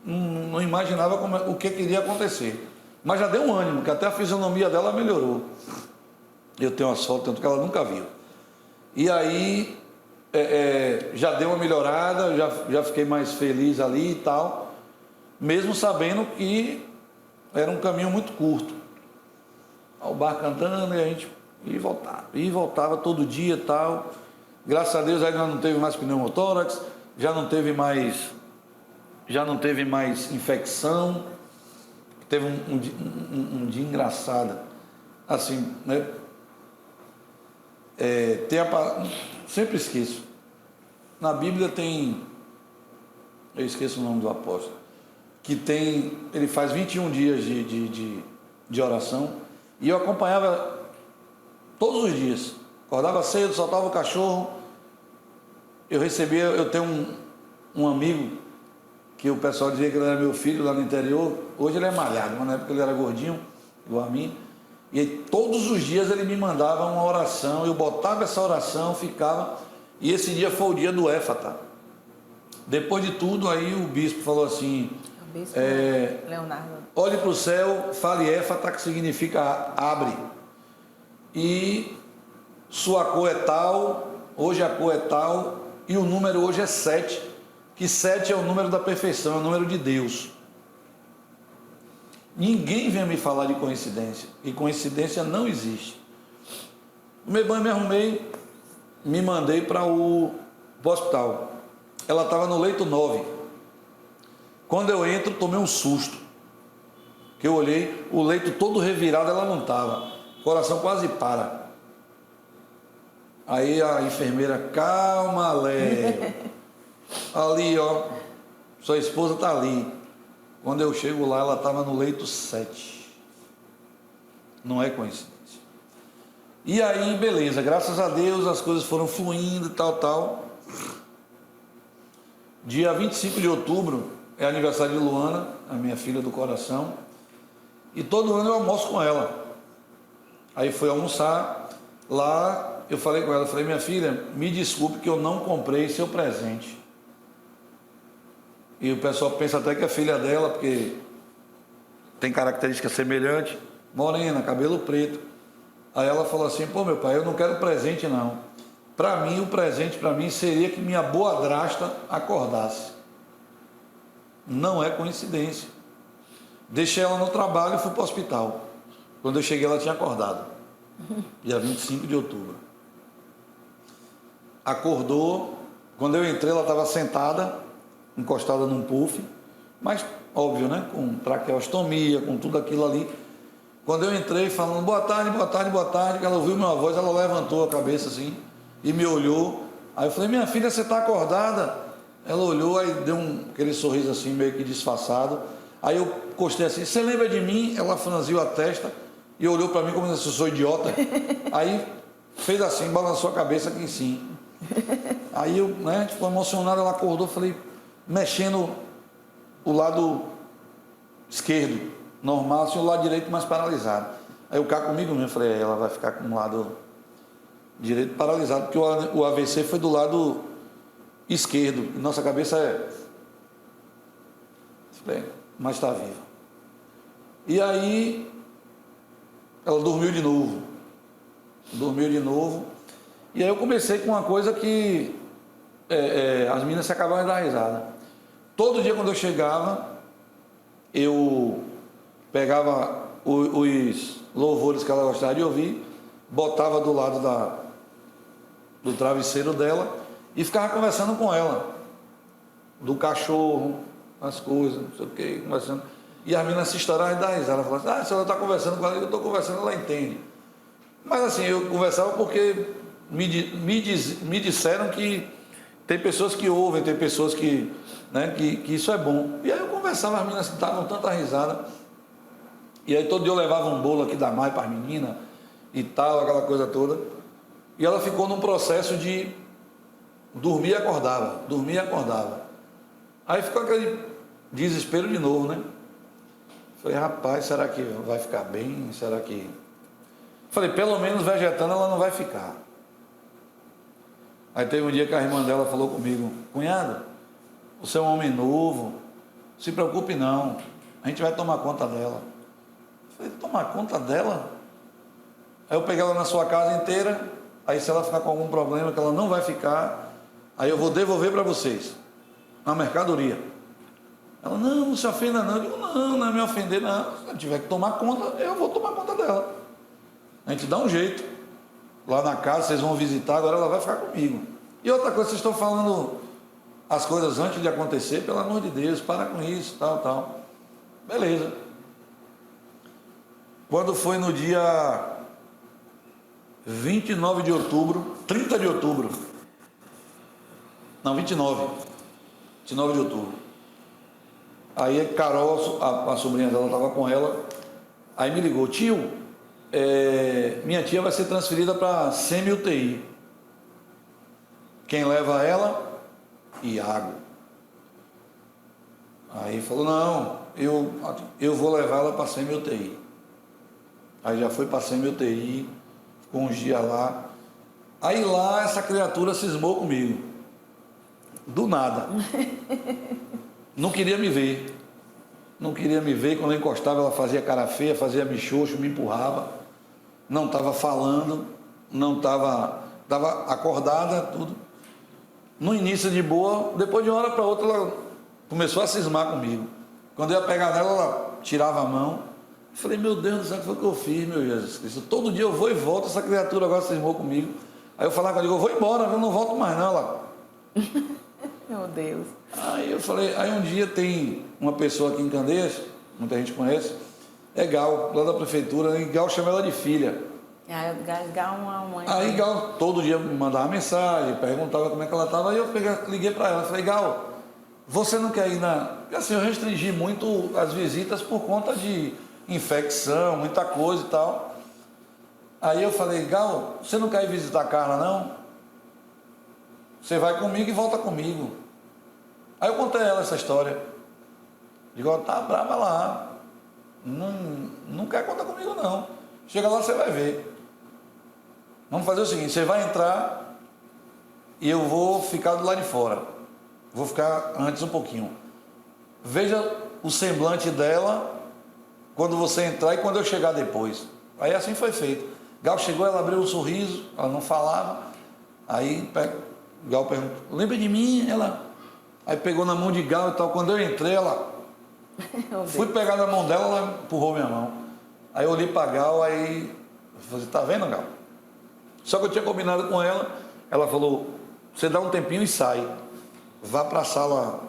S3: não imaginava o que iria acontecer. Mas já deu um ânimo, que até a fisionomia dela melhorou. Eu tenho uma foto, tanto que ela nunca viu. E aí, já deu uma melhorada, já fiquei mais feliz ali e tal, mesmo sabendo que era um caminho muito curto. O barco andando e a gente ia e voltava todo dia e tal. Graças a Deus ainda não teve mais pneumotórax, já não teve mais infecção. Teve um dia engraçado, assim, né? Sempre esqueço. Na Bíblia tem, eu esqueço o nome do apóstolo, que tem, ele faz 21 dias de oração, e eu acompanhava todos os dias. Acordava cedo, soltava o cachorro. Eu tenho um amigo que o pessoal dizia que ele era meu filho lá no interior. Hoje ele é malhado, mas na época ele era gordinho, igual a mim. E todos os dias ele me mandava uma oração, eu botava essa oração, ficava. E esse dia foi o dia do Éfata. Depois de tudo, aí o bispo falou assim,
S2: O bispo Leonardo.
S3: Olhe para o céu, fale Éfata, que significa abre. E sua cor é tal, hoje a cor é tal, e o número hoje é 7, que 7 é o número da perfeição, é o número de Deus. Ninguém vem me falar de coincidência, e coincidência não existe. Tomei banho, me arrumei, me mandei para o hospital. Ela estava no leito 9. Quando eu entro, tomei um susto, que eu olhei, o leito todo revirado, ela não estava, o coração quase para. Aí a enfermeira, calma, Léo, ali ó, sua esposa está ali. Quando eu chego lá, ela estava no leito 7. Não é coincidência. E aí, beleza, graças a Deus as coisas foram fluindo, tal. Dia 25 de outubro é aniversário de Luana, a minha filha do coração, e todo ano eu almoço com ela. Aí fui almoçar lá. Eu falei com ela, falei, minha filha, me desculpe que eu não comprei seu presente. E o pessoal pensa até que é filha dela, porque tem característica semelhante, morena, cabelo preto. Aí ela falou assim, pô meu pai, eu não quero presente não. Para mim, o presente para mim seria que minha boadrasta acordasse. Não é coincidência. Deixei ela no trabalho e fui para o hospital. Quando eu cheguei, ela tinha acordado. Dia 25 de outubro. Acordou. Quando eu entrei, ela estava sentada, encostada num puff, mas óbvio, né? Com traqueostomia, com tudo aquilo ali. Quando eu entrei falando boa tarde, boa tarde, boa tarde, ela ouviu minha voz, ela levantou a cabeça assim e me olhou. Aí eu falei, minha filha, você está acordada? Ela olhou, aí deu aquele sorriso assim, meio que disfarçado. Aí eu encostei assim, você lembra de mim? Ela franziu a testa e olhou para mim como se eu sou idiota. Aí fez assim, balançou a cabeça aqui sim. Aí eu, né, tipo, emocionado, ela acordou, falei, mexendo o lado esquerdo, normal, assim, o lado direito mais paralisado. Aí eu cá comigo mesmo, falei, ela vai ficar com o lado direito paralisado, porque o AVC foi do lado esquerdo, e nossa cabeça falei, mas está viva. E aí ela dormiu de novo. E aí eu comecei com uma coisa que as meninas se acabaram de dar risada. Todo dia quando eu chegava, eu pegava os louvores que ela gostava de ouvir, botava do lado do travesseiro dela e ficava conversando com ela, do cachorro, as coisas, não sei o que, conversando. E as meninas se estouravam e davam risada. Ela falava, se ela está conversando com ela, eu estou conversando, ela entende. Mas assim, eu conversava porque me disseram que tem pessoas que ouvem, tem pessoas que isso é bom. E aí eu conversava, as meninas davam tanta risada. E aí todo dia eu levava um bolo aqui da Mai para as meninas e tal, aquela coisa toda. E ela ficou num processo de dormir e acordava. Aí ficou aquele desespero de novo, né? Falei, rapaz, será que vai ficar bem? Será que... Falei, pelo menos vegetando ela não vai ficar. Aí teve um dia que a irmã dela falou comigo, cunhado, você é um homem novo, se preocupe não, a gente vai tomar conta dela. Falei, tomar conta dela? Aí eu peguei ela na sua casa inteira, aí se ela ficar com algum problema, que ela não vai ficar, aí eu vou devolver para vocês, na mercadoria. Ela, não se ofenda não. Eu digo, não é me ofender não. Se eu tiver que tomar conta, eu vou tomar conta dela. A gente dá um jeito. Lá na casa, vocês vão visitar, agora ela vai ficar comigo. E outra coisa, vocês estão falando as coisas antes de acontecer, pelo amor de Deus, para com isso, tal. Beleza. Quando foi no dia 29 de outubro, 30 de outubro, não, 29 de outubro, aí Carol, a sobrinha dela estava com ela, aí me ligou, tio, minha tia vai ser transferida para semi-UTI. Quem leva ela? Iago. Aí falou, não, eu vou levar ela para semi-UTI. Aí já foi para semi-UTI, ficou uns dias lá. Aí lá essa criatura cismou comigo. Do nada. Não queria me ver. Quando eu encostava ela fazia cara feia, fazia michoxo, me empurrava. Não estava falando, estava acordada, tudo. No início de boa, depois de uma hora para outra ela começou a cismar comigo. Quando eu ia pegar nela, ela tirava a mão. Eu falei, meu Deus do céu, o que foi que eu fiz, meu Jesus Cristo? Todo dia eu vou e volto, essa criatura agora cismou comigo. Aí eu falava, eu vou embora, eu não volto mais não. Ela...
S2: Meu Deus.
S3: Aí eu falei, aí um dia tem uma pessoa aqui em Candeias, muita gente conhece, é Gal, lá da prefeitura, e Gal chama ela de filha.
S2: Gal uma mãe.
S3: Aí Gal todo dia me mandava mensagem, perguntava como é que ela estava, aí eu liguei para ela, falei, Gal, você não quer ir na... Porque assim, eu restringi muito as visitas por conta de infecção, muita coisa e tal. Aí eu falei, Gal, você não quer ir visitar a Carla não? Você vai comigo e volta comigo. Aí eu contei a ela essa história. Digo, ela tá brava lá. Não quer contar comigo não. Chega lá, você vai ver. Vamos fazer o seguinte, você vai entrar e eu vou ficar do lado de fora. Vou ficar antes um pouquinho. Veja o semblante dela quando você entrar e quando eu chegar depois. Aí assim foi feito. Gal chegou, ela abriu um sorriso, ela não falava. Aí Gal perguntou, lembra de mim? Ela... Aí pegou na mão de Gal e tal. Quando eu entrei, ela... Fui pegar na mão dela, ela empurrou minha mão. Aí eu olhei para Gal, aí... Eu falei, tá vendo, Gal? Só que eu tinha combinado com ela. Ela falou, você dá um tempinho e sai. Vá para a sala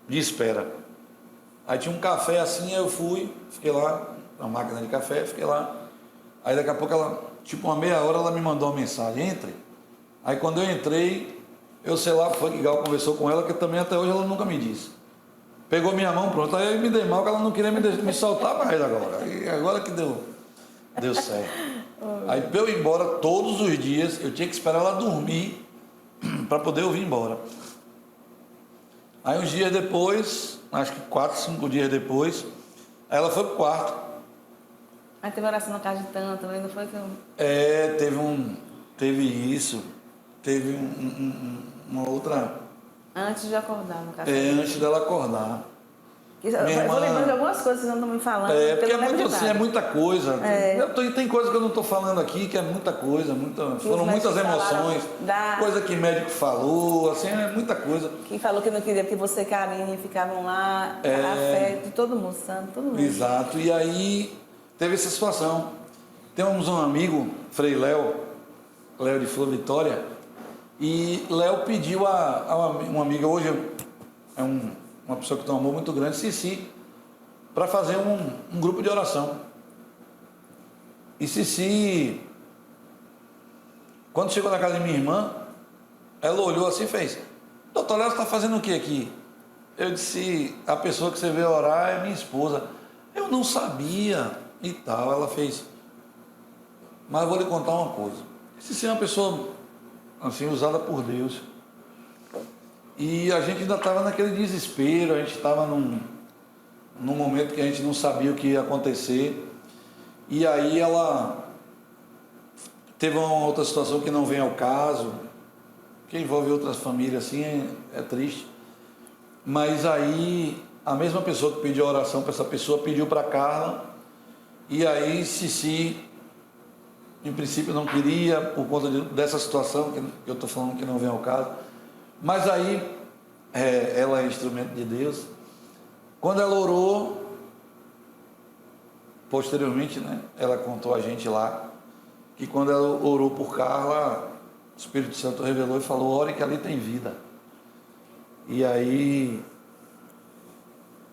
S3: de espera. Aí tinha um café assim, eu fui, fiquei lá na máquina de café, fiquei lá. Aí daqui a pouco ela, tipo uma meia hora, ela me mandou uma mensagem, entre. Aí quando eu entrei, eu sei lá, foi que Gal conversou com ela, que também até hoje ela nunca me disse. Pegou minha mão, pronto, aí eu me dei mal, que ela não queria me soltar mais agora. E agora que deu certo. Aí para eu ir embora todos os dias, eu tinha que esperar ela dormir para poder eu vir embora. Aí uns dias depois, acho que 4, 5 dias depois, ela foi pro quarto.
S2: Aí teve oração na casa de tanto, também não foi que eu...
S3: Teve isso, teve uma outra...
S2: Antes de acordar, no caso.
S3: antes dela acordar.
S2: Eu vou lembrando de algumas coisas que vocês não estão me falando.
S3: Porque é muita coisa. Tem coisa que eu não estou falando aqui, que é muita coisa, foram muitas emoções, coisa que médico falou, assim, é muita coisa.
S2: Quem falou que não queria que você e Karine ficavam lá, a fé de todo mundo, santo, todo mundo.
S3: Exato, e aí teve essa situação. Temos um amigo, Frei Léo de Flor Vitória, e Léo pediu a uma amiga, hoje é uma pessoa que tem um amor muito grande, Cici, para fazer um grupo de oração. E Cici, quando chegou na casa de minha irmã, ela olhou assim e fez: doutor Léo, você está fazendo o que aqui? Eu disse: a pessoa que você veio orar é minha esposa. Eu não sabia e tal. Ela fez: mas eu vou lhe contar uma coisa. Cici é uma pessoa assim, usada por Deus. E a gente ainda estava naquele desespero, a gente estava num momento que a gente não sabia o que ia acontecer. E aí ela teve uma outra situação que não vem ao caso, que envolve outras famílias, assim, é triste. Mas aí a mesma pessoa que pediu a oração para essa pessoa pediu para Carla, e aí Cici, em princípio, não queria, por conta dessa situação que eu estou falando que não vem ao caso. Mas aí, ela é instrumento de Deus. Quando ela orou, posteriormente, né, ela contou a gente lá, que quando ela orou por Carla, o Espírito Santo revelou e falou: ore que ali tem vida. E aí,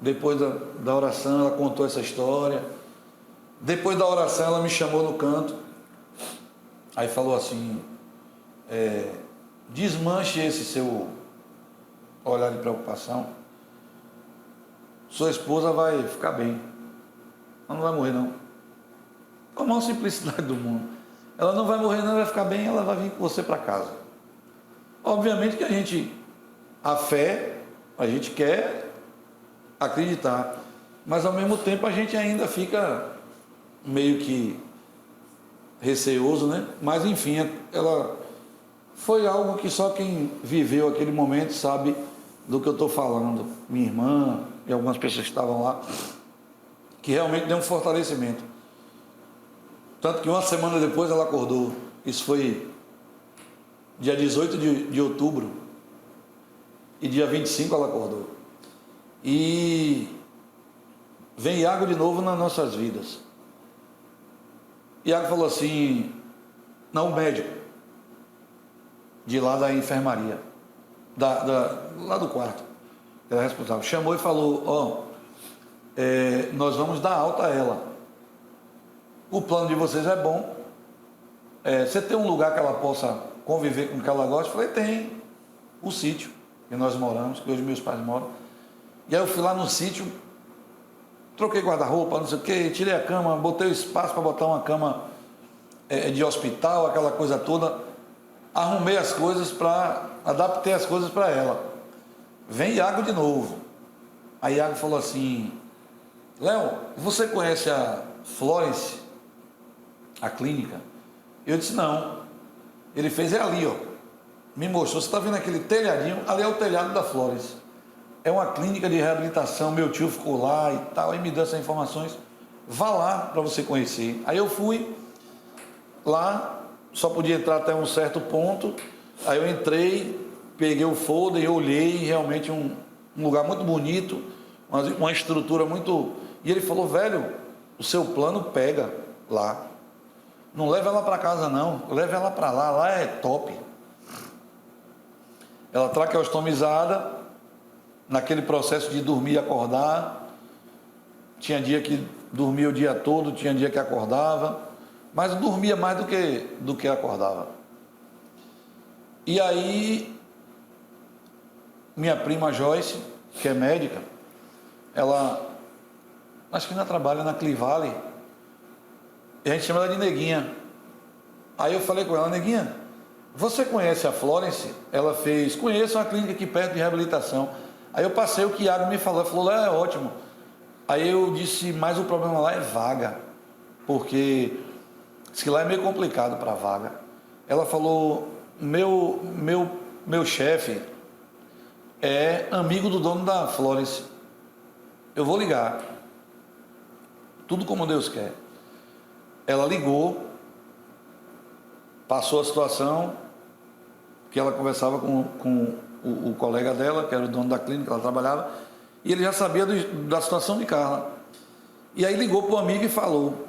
S3: depois da oração, ela contou essa história. Depois da oração, ela me chamou no canto. Aí falou assim: desmanche esse seu olhar de preocupação. Sua esposa vai ficar bem. Ela não vai morrer, não. Com a maior simplicidade do mundo. Ela não vai morrer, não, vai ficar bem, ela vai vir com você para casa. Obviamente que a fé, a gente quer acreditar, mas ao mesmo tempo a gente ainda fica meio que receoso, né? Mas enfim, ela foi algo que só quem viveu aquele momento sabe do que eu estou falando. Minha irmã e algumas pessoas que estavam lá, que realmente deu um fortalecimento. Tanto que uma semana depois ela acordou. Isso foi dia 18 de outubro, e dia 25 ela acordou. E vem Iago de novo nas nossas vidas. Iago falou assim, não, o médico de lá da enfermaria, lá do quarto, que era responsável, chamou e falou: nós vamos dar alta a ela. O plano de vocês é bom. Você tem um lugar que ela possa conviver com o que ela gosta? Eu falei: tem. O sítio que nós moramos, que hoje meus pais moram. E aí eu fui lá no sítio, troquei guarda-roupa, não sei o quê, tirei a cama, botei o espaço para botar uma cama de hospital, aquela coisa toda. Arrumei as coisas adaptei as coisas para ela. Vem Iago de novo. Aí Iago falou assim: Léo, você conhece a Florence, a clínica? Eu disse: não. Ele fez: é ali, ó. Me mostrou, você está vendo aquele telhadinho? Ali é o telhado da Florence. É uma clínica de reabilitação, meu tio ficou lá e tal, aí me deu essas informações. Vá lá para você conhecer. Aí eu fui lá, só podia entrar até um certo ponto. Aí eu entrei, peguei o folder e olhei, realmente um lugar muito bonito, uma estrutura muito... E ele falou: velho, o seu plano pega lá. Não leva ela para casa não, leva ela para lá é top. Ela traqueostomizada, naquele processo de dormir e acordar. Tinha dia que dormia o dia todo, tinha dia que acordava, mas dormia mais do que acordava. E aí, minha prima Joyce, que é médica, ela, acho que ainda trabalha na Clivale, e a gente chama ela de Neguinha. Aí eu falei com ela, Neguinha, você conhece a Florence? Ela fez, conheço uma clínica aqui perto de reabilitação. Aí eu passei o que Iago me falou, ela falou, lá é ótimo. Aí eu disse, mas o problema lá é vaga, porque disse que lá é meio complicado para vaga. Ela falou, meu chefe é amigo do dono da Florence. Eu vou ligar. Tudo como Deus quer. Ela ligou, passou a situação, que ela conversava com o colega dela, que era o dono da clínica, ela trabalhava, e ele já sabia da situação de Carla. E aí ligou para o amigo e falou,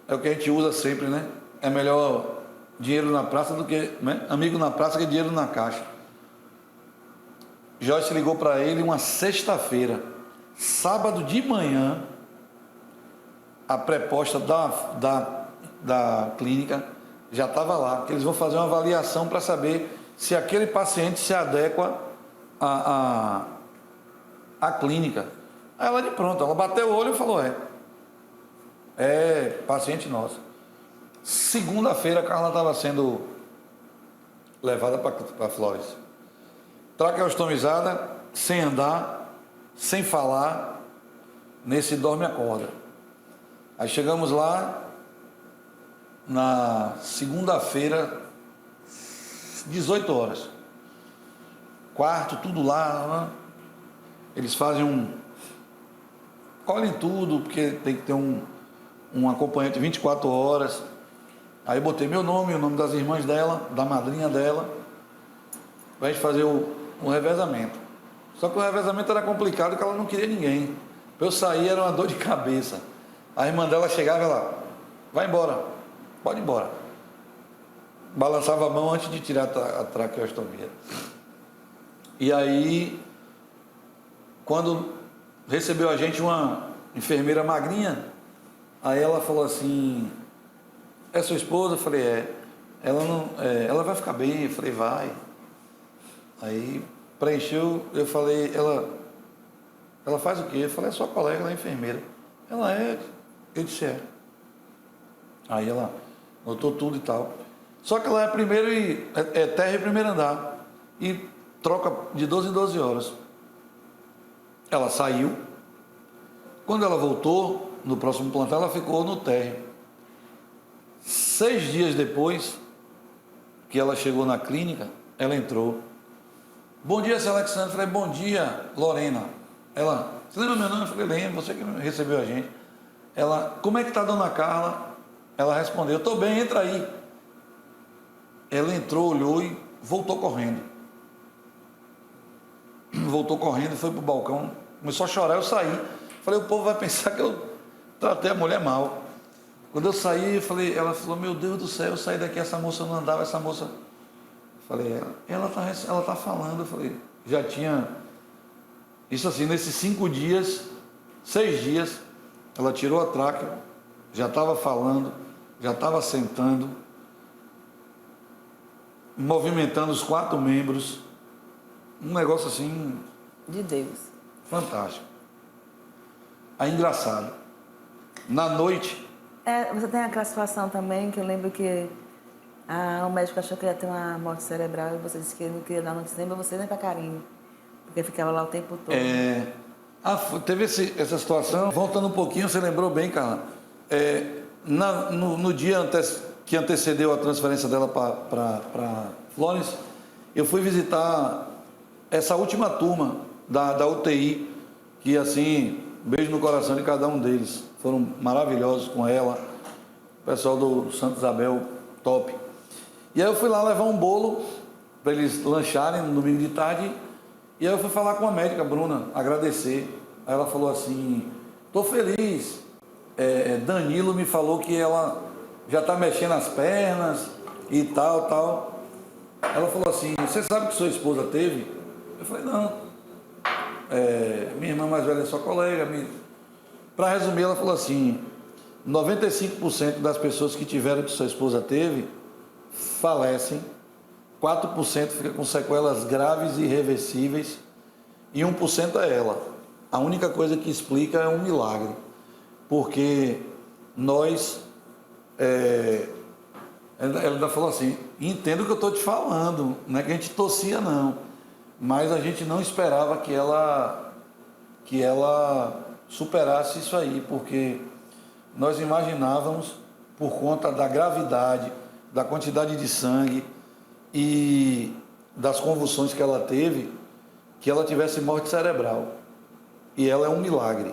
S3: é o que a gente usa sempre, né? É melhor dinheiro na praça do que, né? Amigo na praça que dinheiro na caixa. Joyce ligou para ele uma sexta-feira, sábado de manhã, a preposta da clínica já estava lá, que eles vão fazer uma avaliação para saber se aquele paciente se adequa à clínica. Aí ela de pronto, ela bateu o olho e falou, é paciente nosso. Segunda-feira a Carla estava sendo levada para Flores. Traqueostomizada, sem andar, sem falar, nesse dorme-acorda. Aí chegamos lá, na segunda-feira, 18 horas. Quarto, tudo lá. Eles fazem colhem tudo, porque tem que ter um acompanhante 24 horas. Aí eu botei meu nome, o nome das irmãs dela, da madrinha dela, para a gente fazer o revezamento. Só que o revezamento era complicado, porque ela não queria ninguém. Para eu sair era uma dor de cabeça. A irmã dela chegava e ela, vai embora, pode ir embora. Balançava a mão antes de tirar a traqueostomia. E aí, quando recebeu a gente uma enfermeira magrinha, aí ela falou assim, é sua esposa? Eu falei, ela vai ficar bem? Eu falei, vai. Aí preencheu, eu falei, ela faz o quê? Eu falei, é sua colega, ela é enfermeira. Ela é, eu disse, é. Aí ela notou tudo e tal. Só que ela é terra e primeiro andar. E troca de 12 em 12 horas. Ela saiu. Quando ela voltou, no próximo plantão, ela ficou no térreo. 6 dias depois que ela chegou na clínica, ela entrou. Bom dia, seu Alexandre. Eu falei, bom dia, Lorena. Ela, você lembra meu nome? Eu falei, lembro, você que recebeu a gente. Ela, como é que está a dona Carla? Ela respondeu, estou bem, entra aí. Ela entrou, olhou e voltou correndo. Voltou correndo, foi para o balcão, começou a chorar, eu saí. Falei, o povo vai pensar que eu tratei a mulher mal. Quando eu saí, ela falou, meu Deus do céu, eu saí daqui, essa moça não andava, essa moça... Falei, ela tá falando. Eu falei, já tinha... Isso assim, nesses 5 dias, 6 dias, ela tirou a tráquea, já estava falando, já estava sentando, movimentando os 4 membros. Um negócio assim...
S2: De Deus.
S3: Fantástico. Aí, engraçado. Na noite...
S2: Você tem aquela situação também, que eu lembro que o médico achou que ia ter uma morte cerebral e você disse que não queria dar notícia nem pra você nem pra Karine, porque ficava lá o tempo todo.
S3: Teve essa situação. Voltando um pouquinho, você lembrou bem, Carla. No dia que antecedeu a transferência dela para Florence, eu fui visitar essa última turma da UTI, que assim, beijo no coração de cada um deles. Foram maravilhosos com ela, o pessoal do Santa Isabel, top. E aí eu fui lá levar um bolo para eles lancharem no domingo de tarde. E aí eu fui falar com a médica, Bruna, agradecer. Aí ela falou assim, estou feliz. Danilo me falou que ela já está mexendo as pernas e tal. Ela falou assim, você sabe que sua esposa teve? Eu falei, não. Minha irmã mais velha é sua colega, Para resumir, ela falou assim, 95% das pessoas que tiveram o que sua esposa teve, falecem, 4% fica com sequelas graves e irreversíveis, e 1% é ela. A única coisa que explica é um milagre, porque nós, ela ainda falou assim, entendo o que eu estou te falando, não é que a gente tossia não, mas a gente não esperava que ela superasse isso aí, porque nós imaginávamos, por conta da gravidade, da quantidade de sangue e das convulsões que ela teve, que ela tivesse morte cerebral. E ela é um milagre.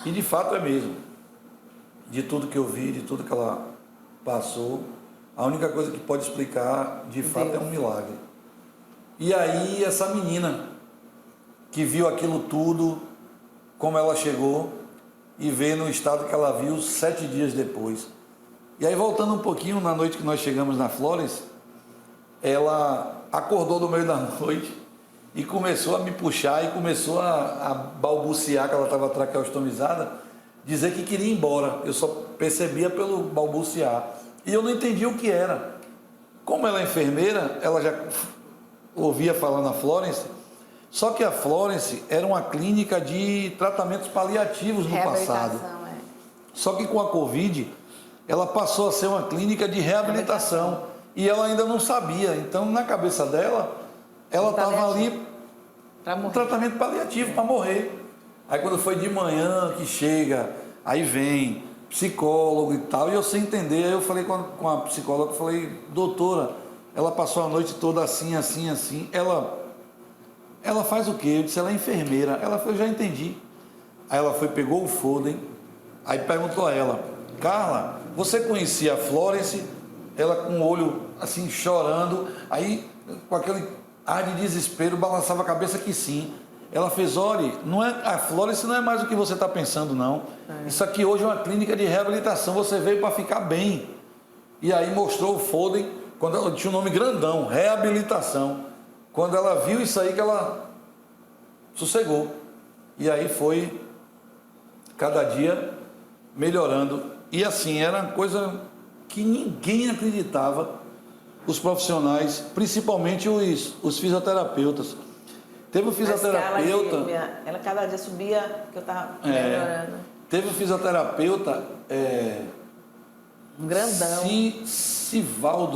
S3: E de fato é mesmo. De tudo que eu vi, de tudo que ela passou, a única coisa que pode explicar, de fato, é um milagre. E aí essa menina que viu aquilo tudo, como ela chegou e vê no estado que ela viu 7 dias depois. E aí, voltando um pouquinho, na noite que nós chegamos na Florence, ela acordou no meio da noite e começou a me puxar e começou a balbuciar, que ela estava traqueostomizada, dizer que queria ir embora. Eu só percebia pelo balbuciar. E eu não entendia o que era. Como ela é enfermeira, ela já ouvia falar na Florence, só que a Florence era uma clínica de tratamentos paliativos no passado. Só que com a Covid, ela passou a ser uma clínica de reabilitação. E ela ainda não sabia. Então, na cabeça dela, ela estava ali um tratamento paliativo para morrer. Aí quando foi de manhã que chega, aí vem psicólogo e tal, e eu sem entender, aí eu falei com a psicóloga, eu falei, doutora, ela passou a noite toda assim, assim, assim, ela faz o quê? Eu disse, ela é enfermeira. Ela falou, eu já entendi. Aí ela foi, pegou o Foden, aí perguntou a ela, Carla, você conhecia a Florence? Ela com o olho assim, chorando, aí com aquele ar de desespero, balançava a cabeça que sim. Ela fez, olha, a Florence não é mais o que você está pensando, não. Isso aqui hoje é uma clínica de reabilitação, você veio para ficar bem. E aí mostrou o Foden, quando ela tinha um nome grandão, reabilitação. Quando ela viu isso aí que ela sossegou. E aí foi cada dia melhorando. E assim, era uma coisa que ninguém acreditava, os profissionais, principalmente os fisioterapeutas. Teve um fisioterapeuta...
S2: Ela cada dia subia, que eu estava melhorando.
S3: Teve um fisioterapeuta...
S2: um grandão.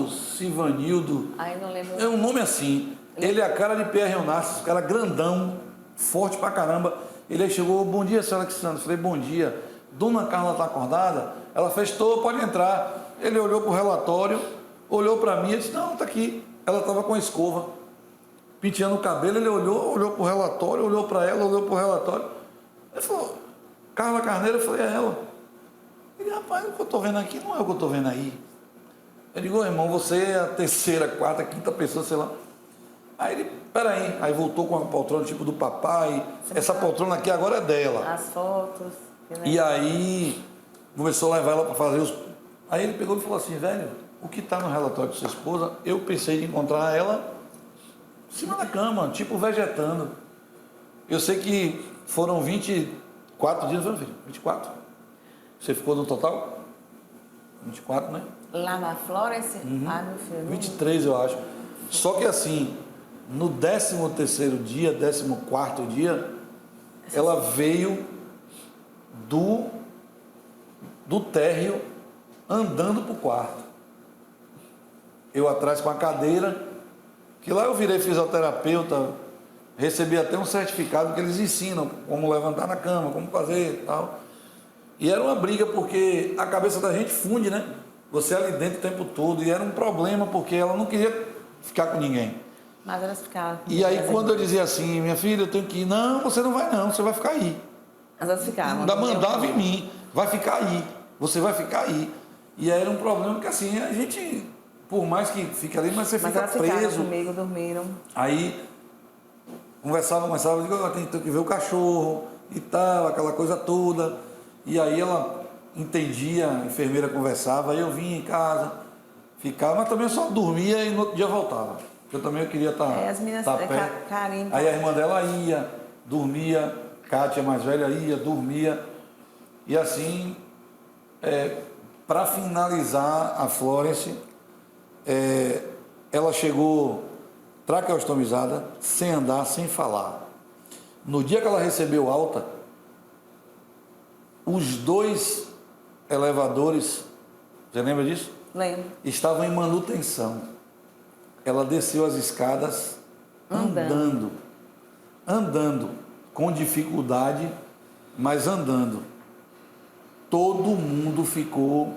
S3: Sivanildo.
S2: Ai, não lembro.
S3: É um nome assim. Ele é a cara de Pierre Onassis, cara grandão, forte pra caramba. Ele aí chegou, bom dia, senhora Alexandre. Eu falei, bom dia. Dona Carla está acordada? Ela fez, pode entrar. Ele olhou pro relatório, olhou para mim e disse, não, tá aqui. Ela estava com a escova, penteando o cabelo. Ele olhou pro relatório, olhou para ela, olhou pro relatório. Ele falou, Carla Carneiro? Eu falei, é ela. Ele, rapaz, o que eu estou vendo aqui não é o que eu estou vendo aí. Eu digo, irmão, você é a terceira, quarta, quinta pessoa, sei lá. Aí ele, peraí, aí voltou com a poltrona tipo do papai. Essa poltrona aqui agora é dela.
S2: As fotos.
S3: E aí começou a levar ela para fazer os... Aí ele pegou e falou assim, velho, o que está no relatório de sua esposa, eu pensei em encontrar ela em cima da cama, tipo vegetando. Eu sei que foram 24 dias, não, filho? 24? Você ficou no total? 24, né?
S2: Lá na Florence? Ah, meu filho.
S3: 23, eu acho. Só que assim, no 13º dia, 14º dia, ela veio do térreo andando para o quarto. Eu atrás com a cadeira, que lá eu virei fisioterapeuta, recebi até um certificado que eles ensinam como levantar na cama, como fazer e tal. E era uma briga porque a cabeça da gente funde, né? Você ali dentro o tempo todo. E era um problema porque ela não queria ficar com ninguém.
S2: Mas elas ficavam.
S3: E aí quando eu dizia assim, minha filha, eu tenho que ir. Não, você não vai não, você vai ficar aí.
S2: Mas elas ficavam.
S3: Ainda mandava em mim, vai ficar aí, você vai ficar aí. E aí era um problema que assim, a gente, por mais que fique ali, mas você fica
S2: elas ficaram
S3: preso.
S2: comigo, dormiram.
S3: Aí conversava, eu digo, eu tenho que ver o cachorro e tal, aquela coisa toda. E aí ela entendia, a enfermeira conversava, aí eu vinha em casa, ficava, mas também eu só dormia e no outro dia voltava. Porque eu também queria estar
S2: As meninas
S3: perto.
S2: carinho.
S3: Aí a irmã dela ia, dormia, Kátia, mais velha, ia, dormia. E assim, para finalizar a Florence, ela chegou traqueostomizada, sem andar, sem falar. No dia que ela recebeu alta, os 2 elevadores, você lembra disso?
S2: Lembro.
S3: Estavam em manutenção. Ela desceu as escadas andando, com dificuldade, mas andando. Todo mundo ficou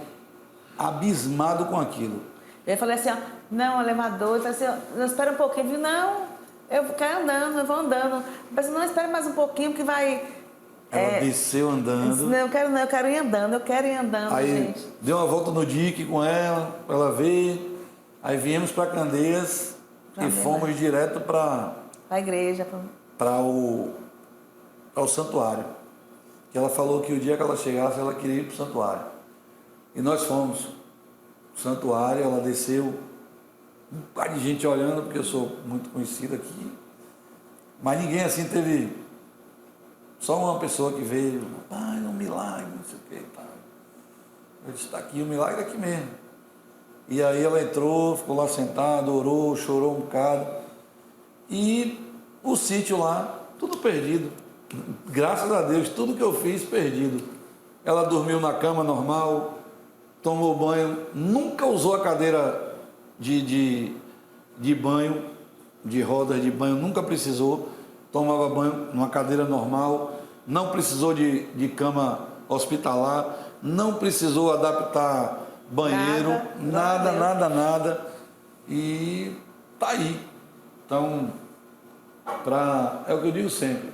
S3: abismado com aquilo.
S2: Eu falei assim, ó, não, elevador. Eu falei assim, ó, espera um pouquinho. Eu falei, não, eu quero andando, eu vou andando. Eu falei assim, não, espera mais um pouquinho, porque vai...
S3: Ela desceu andando.
S2: Não, eu quero ir andando,
S3: Aí
S2: gente.
S3: deu uma volta no dique com ela, para ela ver. Aí viemos para Candeias e fomos direto para
S2: a igreja.
S3: ao santuário. Que ela falou que o dia que ela chegasse, ela queria ir para o santuário. E nós fomos pro santuário, ela desceu, um par de gente olhando, porque eu sou muito conhecido aqui. Mas ninguém assim teve... Só uma pessoa que veio, pai, é um milagre, não sei o que, tá. Eu disse, está aqui, o milagre é aqui mesmo. E aí ela entrou, ficou lá sentada, orou, chorou um bocado. E o sítio lá, tudo perdido. Graças a Deus, tudo que eu fiz, perdido. Ela dormiu na cama normal, tomou banho, nunca usou a cadeira de banho, de rodas de banho, nunca precisou. Tomava banho numa cadeira normal, não precisou de cama hospitalar, não precisou adaptar banheiro, nada. E tá aí. Então, é o que eu digo sempre,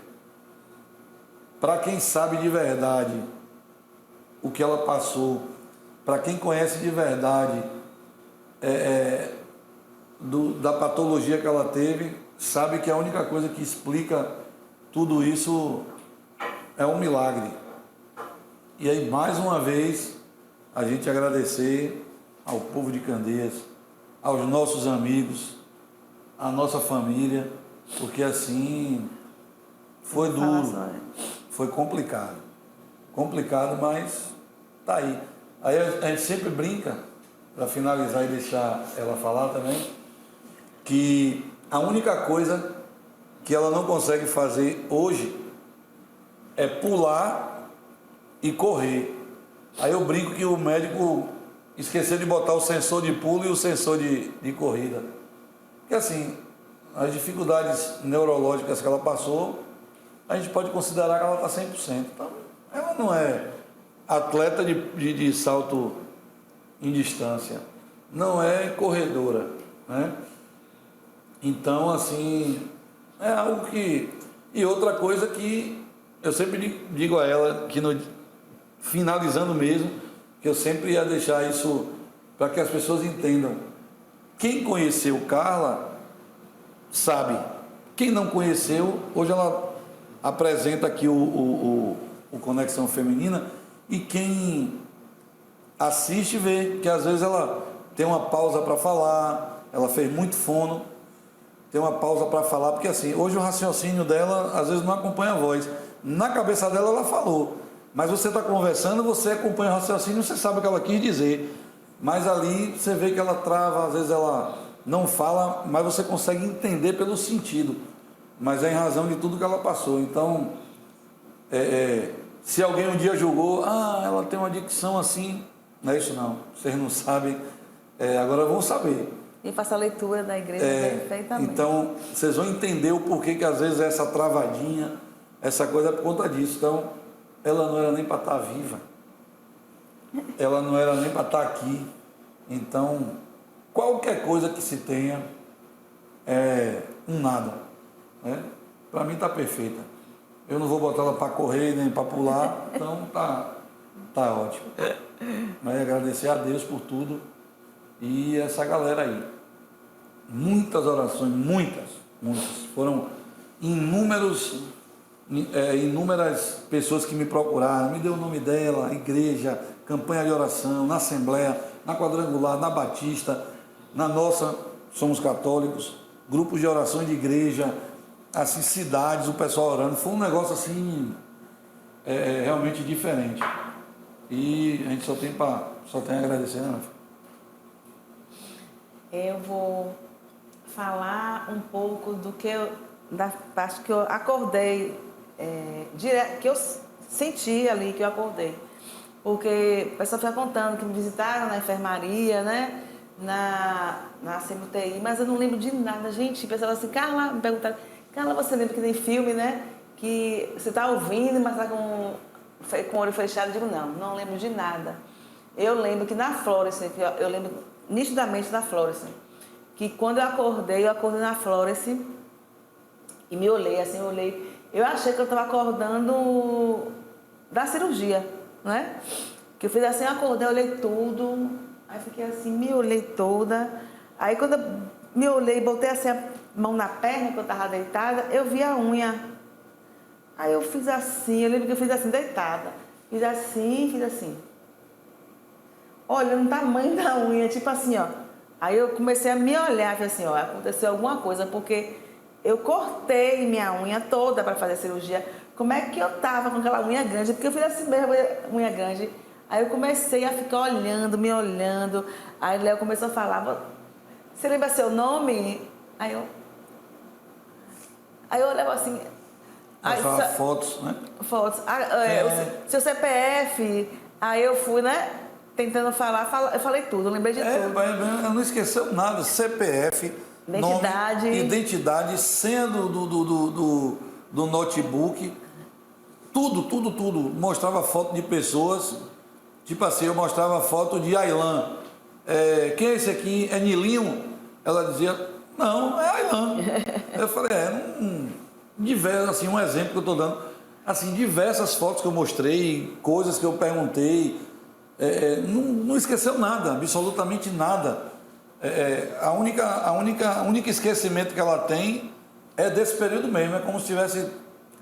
S3: para quem sabe de verdade o que ela passou, para quem conhece de verdade da patologia que ela teve, sabe que a única coisa que explica tudo isso é um milagre. E aí, mais uma vez, a gente agradecer ao povo de Candeias, aos nossos amigos, à nossa família, porque assim foi duro, foi complicado, mas tá aí. Aí a gente sempre brinca, para finalizar e deixar ela falar também, que a única coisa que ela não consegue fazer hoje é pular e correr. Aí eu brinco que o médico esqueceu de botar o sensor de pulo e o sensor de corrida. Porque assim, as dificuldades neurológicas que ela passou, a gente pode considerar que ela está 100%. Então, ela não é atleta de salto em distância, não é corredora, né? Então, assim, é algo que... E outra coisa que eu sempre digo a ela, que finalizando mesmo, que eu sempre ia deixar isso para que as pessoas entendam. Quem conheceu Carla, sabe. Quem não conheceu, hoje ela apresenta aqui o Conexão Feminina, e quem assiste vê que às vezes ela tem uma pausa para falar, ela fez muito fono, tem uma pausa para falar, porque assim, hoje o raciocínio dela às vezes não acompanha a voz. Na cabeça dela ela falou, mas você está conversando, você acompanha o raciocínio, você sabe o que ela quis dizer, mas ali você vê que ela trava, às vezes ela não fala, mas você consegue entender pelo sentido, mas é em razão de tudo que ela passou. Então, se alguém um dia julgou, ela tem uma dicção assim, não é isso não, vocês não sabem, agora vão saber.
S2: E faço a leitura da igreja perfeitamente. Então,
S3: vocês vão entender o porquê que às vezes essa travadinha, essa coisa é por conta disso. Então, ela não era nem para estar viva. Ela não era nem para estar aqui. Então, qualquer coisa que se tenha é um nada. Né? Para mim está perfeita. Eu não vou botar ela para correr nem para pular, então tá ótimo. Mas agradecer a Deus por tudo. E essa galera aí, muitas orações, muitas, foram inúmeras pessoas que me procuraram, me deu o nome dela, igreja, campanha de oração, na Assembleia, na Quadrangular, na Batista, na nossa, somos católicos, grupos de oração de igreja, assim, cidades, o pessoal orando. Foi um negócio assim, realmente diferente. E a gente só tem a agradecer, né?
S2: Eu vou falar um pouco da parte que eu acordei, que eu senti ali que eu acordei. Porque o pessoal fica contando que me visitaram na enfermaria, né? Na CMUTI, mas eu não lembro de nada. Gente, pensava assim, Carla, me perguntaram, Carla, você lembra que tem filme, né? Que você está ouvindo, mas está com o olho fechado. Eu digo, não lembro de nada. Eu lembro que na Florence, eu lembro nitidamente da Florence, que quando eu acordei na Florence e me olhei, assim, eu achei que eu estava acordando da cirurgia, né? Que eu fiz assim, eu acordei, olhei tudo, aí fiquei assim, me olhei toda, aí quando eu me olhei, botei assim a mão na perna, que eu estava deitada, eu vi a unha. Aí eu fiz assim, eu lembro que eu fiz assim, deitada, fiz assim, olhando o tamanho da unha, tipo assim, ó. Aí eu comecei a me olhar, falei assim, ó, aconteceu alguma coisa, porque eu cortei minha unha toda para fazer a cirurgia. Como é que eu tava com aquela unha grande? Porque eu fiz assim mesmo, unha grande. Aí eu comecei a ficar olhando, me olhando. Aí Léo começou a falar, você lembra seu nome? Aí eu olhava assim...
S3: Mostrava fotos, né?
S2: Fotos. O seu CPF. Aí eu fui, né? Tentando falar, eu falei tudo, eu lembrei de tudo.
S3: Eu não esqueceu nada. CPF,
S2: identidade,
S3: nome, identidade, senha do notebook, tudo. Mostrava foto de pessoas, tipo assim, eu mostrava foto de Aylan. Quem é esse aqui? É Nilinho? Ela dizia, não, é Aylan. Eu falei, diversos, assim, um exemplo que eu estou dando, assim, diversas fotos que eu mostrei, coisas que eu perguntei, não esqueceu nada, absolutamente nada. A única esquecimento que ela tem é desse período mesmo, é como se tivesse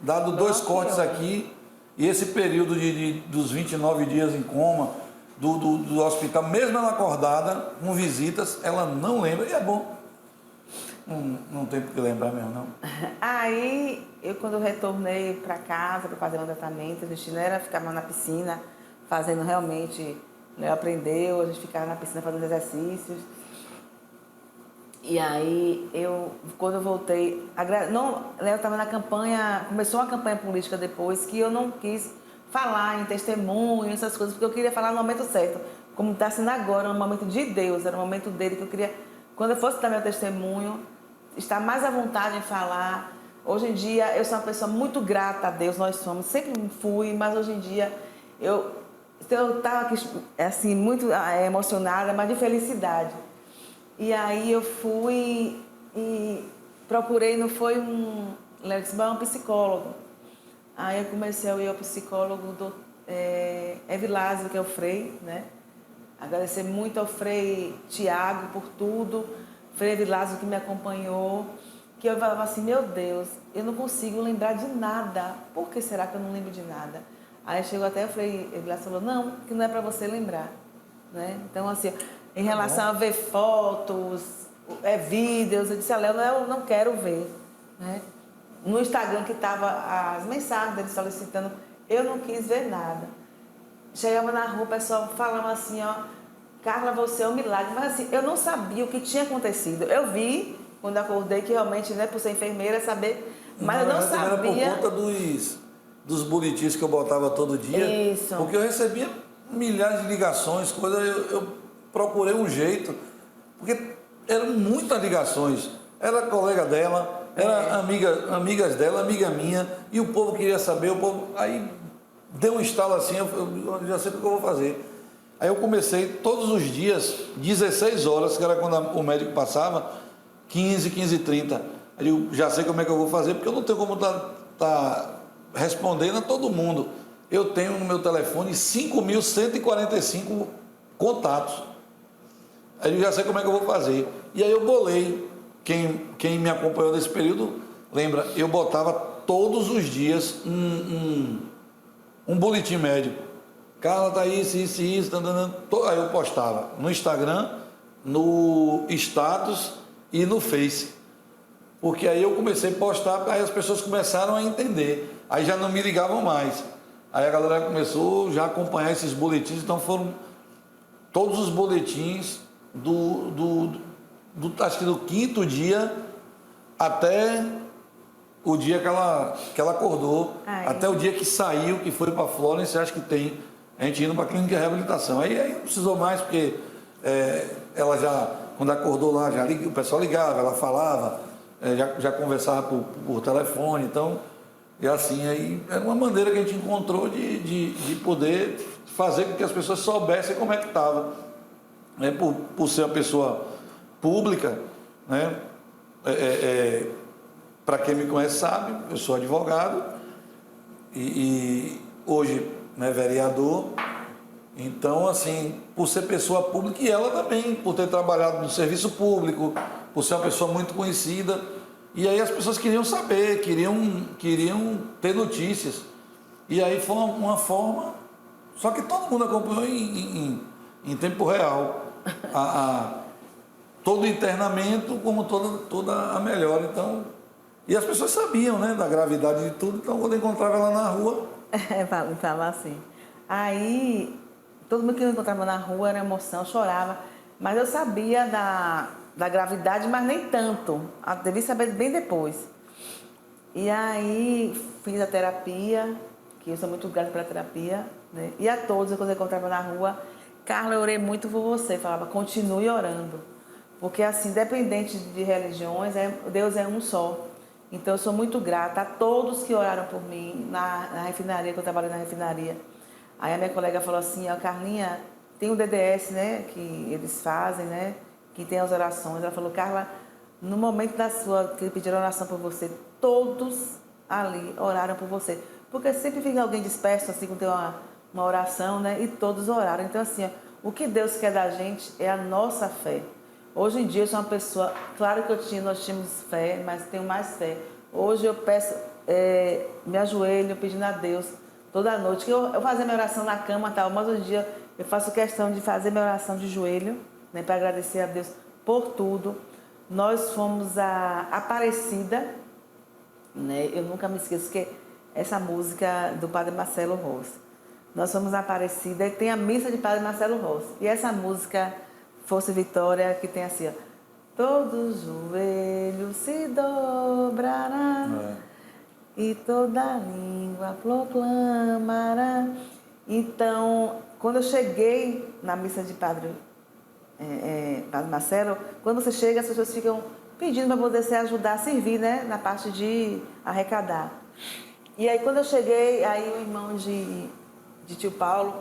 S3: dado dois cortes aqui, e esse período dos 29 dias em coma, do hospital, mesmo ela acordada, com visitas, ela não lembra, e é bom. Não tem por que lembrar mesmo, não.
S2: Aí, quando eu retornei para casa para fazer um tratamento, a gente não era ficar mais na piscina, fazendo realmente, né, aprendeu, a gente ficava na piscina fazendo exercícios. E aí, quando eu voltei, eu estava na campanha, começou uma campanha política depois, que eu não quis falar em testemunho, essas coisas, porque eu queria falar no momento certo, como está sendo agora, no momento de Deus, era o momento dele que eu queria, quando eu fosse dar meu testemunho, estar mais à vontade em falar. Hoje em dia, eu sou uma pessoa muito grata a Deus, nós somos, sempre fui, mas hoje em dia, eu estava aqui, assim, muito emocionada, mas de felicidade. E aí eu fui e procurei, não foi Léo disse, um psicólogo. Aí eu comecei a ir ao psicólogo do Evilásio, que é o Frei, né? Agradecer muito ao Frei Tiago por tudo, Frei Evilásio que me acompanhou, que eu falava assim, meu Deus, eu não consigo lembrar de nada. Por que será que eu não lembro de nada? Aí chegou até o Frei Evilásio e falou, não, que não é para você lembrar, né? Então, assim, em relação a ver fotos, vídeos, eu disse, Léo, eu não quero ver, né? No Instagram que estava as mensagens dele solicitando, eu não quis ver nada. Chegava na rua, o pessoal falava assim, ó, Carla, você é um milagre. Mas assim, eu não sabia o que tinha acontecido. Eu vi, quando acordei, que realmente, né, por ser enfermeira, saber, mas eu não sabia.
S3: Era por conta dos boletins que eu botava todo dia.
S2: Isso.
S3: Porque eu recebia milhares de ligações, coisas, eu procurei um jeito, porque eram muitas ligações. Era colega dela, era amigas dela, amiga minha, e o povo queria saber, aí deu um estalo assim, eu já sei o que eu vou fazer. Aí eu comecei todos os dias, 16 horas, que era quando o médico passava, 15h30. Aí eu já sei como é que eu vou fazer, porque eu não tenho como tá respondendo a todo mundo. Eu tenho no meu telefone 5.145 contatos. Aí eu já sei como é que eu vou fazer. E aí eu bolei. Quem me acompanhou nesse período, lembra, eu botava todos os dias um boletim médico. Carla, tá isso, aí eu postava no Instagram, no status e no Face. Porque aí eu comecei a postar, aí as pessoas começaram a entender. Aí já não me ligavam mais. Aí a galera começou já a acompanhar esses boletins, então foram todos os boletins acho que do 5º dia até o dia que ela acordou, até o dia que saiu, que foi para Florence, acho que tem, a gente indo para a clínica de reabilitação. Aí não precisou mais, porque ela já, quando acordou lá, o pessoal ligava, ela falava, já conversava por telefone, então, e assim, aí era uma maneira que a gente encontrou de poder fazer com que as pessoas soubessem como é que estava. Né? Por ser uma pessoa pública, né? Para quem me conhece sabe, eu sou advogado e hoje, né, vereador. Então, assim, por ser pessoa pública, e ela também, por ter trabalhado no serviço público, por ser uma pessoa muito conhecida. E aí as pessoas queriam saber, queriam ter notícias. E aí foi uma forma, só que todo mundo acompanhou em tempo real. Todo o internamento como toda a melhora. Então, e as pessoas sabiam, né, da gravidade de tudo, então quando eu encontrava ela na rua...
S2: Falava assim. Aí, todo mundo que eu encontrava na rua era emoção, chorava, mas eu sabia da gravidade, mas nem tanto. Eu devia saber bem depois. E aí, fiz a terapia, que eu sou muito grata pela terapia, né? E a todos, quando eu encontrava na rua, Carla, eu orei muito por você. Falava, continue orando. Porque assim, independente de religiões, Deus é um só. Então eu sou muito grata a todos que oraram por mim na refinaria, que eu trabalhei na refinaria. Aí a minha colega falou assim, ó, Carlinha, tem o DDS, né, que eles fazem, né, que tem as orações. Ela falou, Carla, no momento que pediram oração por você, todos ali oraram por você. Porque sempre fica alguém disperso, assim, quando tem uma oração, né, e todos oraram. Então assim, ó, o que Deus quer da gente é a nossa fé. Hoje em dia eu sou uma pessoa, claro que nós tínhamos fé, mas tenho mais fé. Hoje eu peço, me ajoelho pedindo a Deus toda noite, que eu fazia minha oração na cama e tal, mas hoje em dia eu faço questão de fazer minha oração de joelho, né, para agradecer a Deus por tudo. Nós fomos a Aparecida, né, eu nunca me esqueço que essa música do Padre Marcelo Rossi. Nós fomos a Aparecida e tem a missa de Padre Marcelo Rossi. E essa música... Força e Vitória, que tem assim, ó, todo joelho se dobrará e toda língua proclamará. Então, quando eu cheguei na missa de Padre Marcelo, quando você chega, as pessoas ficam pedindo para poder se ajudar a servir, né, na parte de arrecadar. E aí, quando eu cheguei, aí o irmão de tio Paulo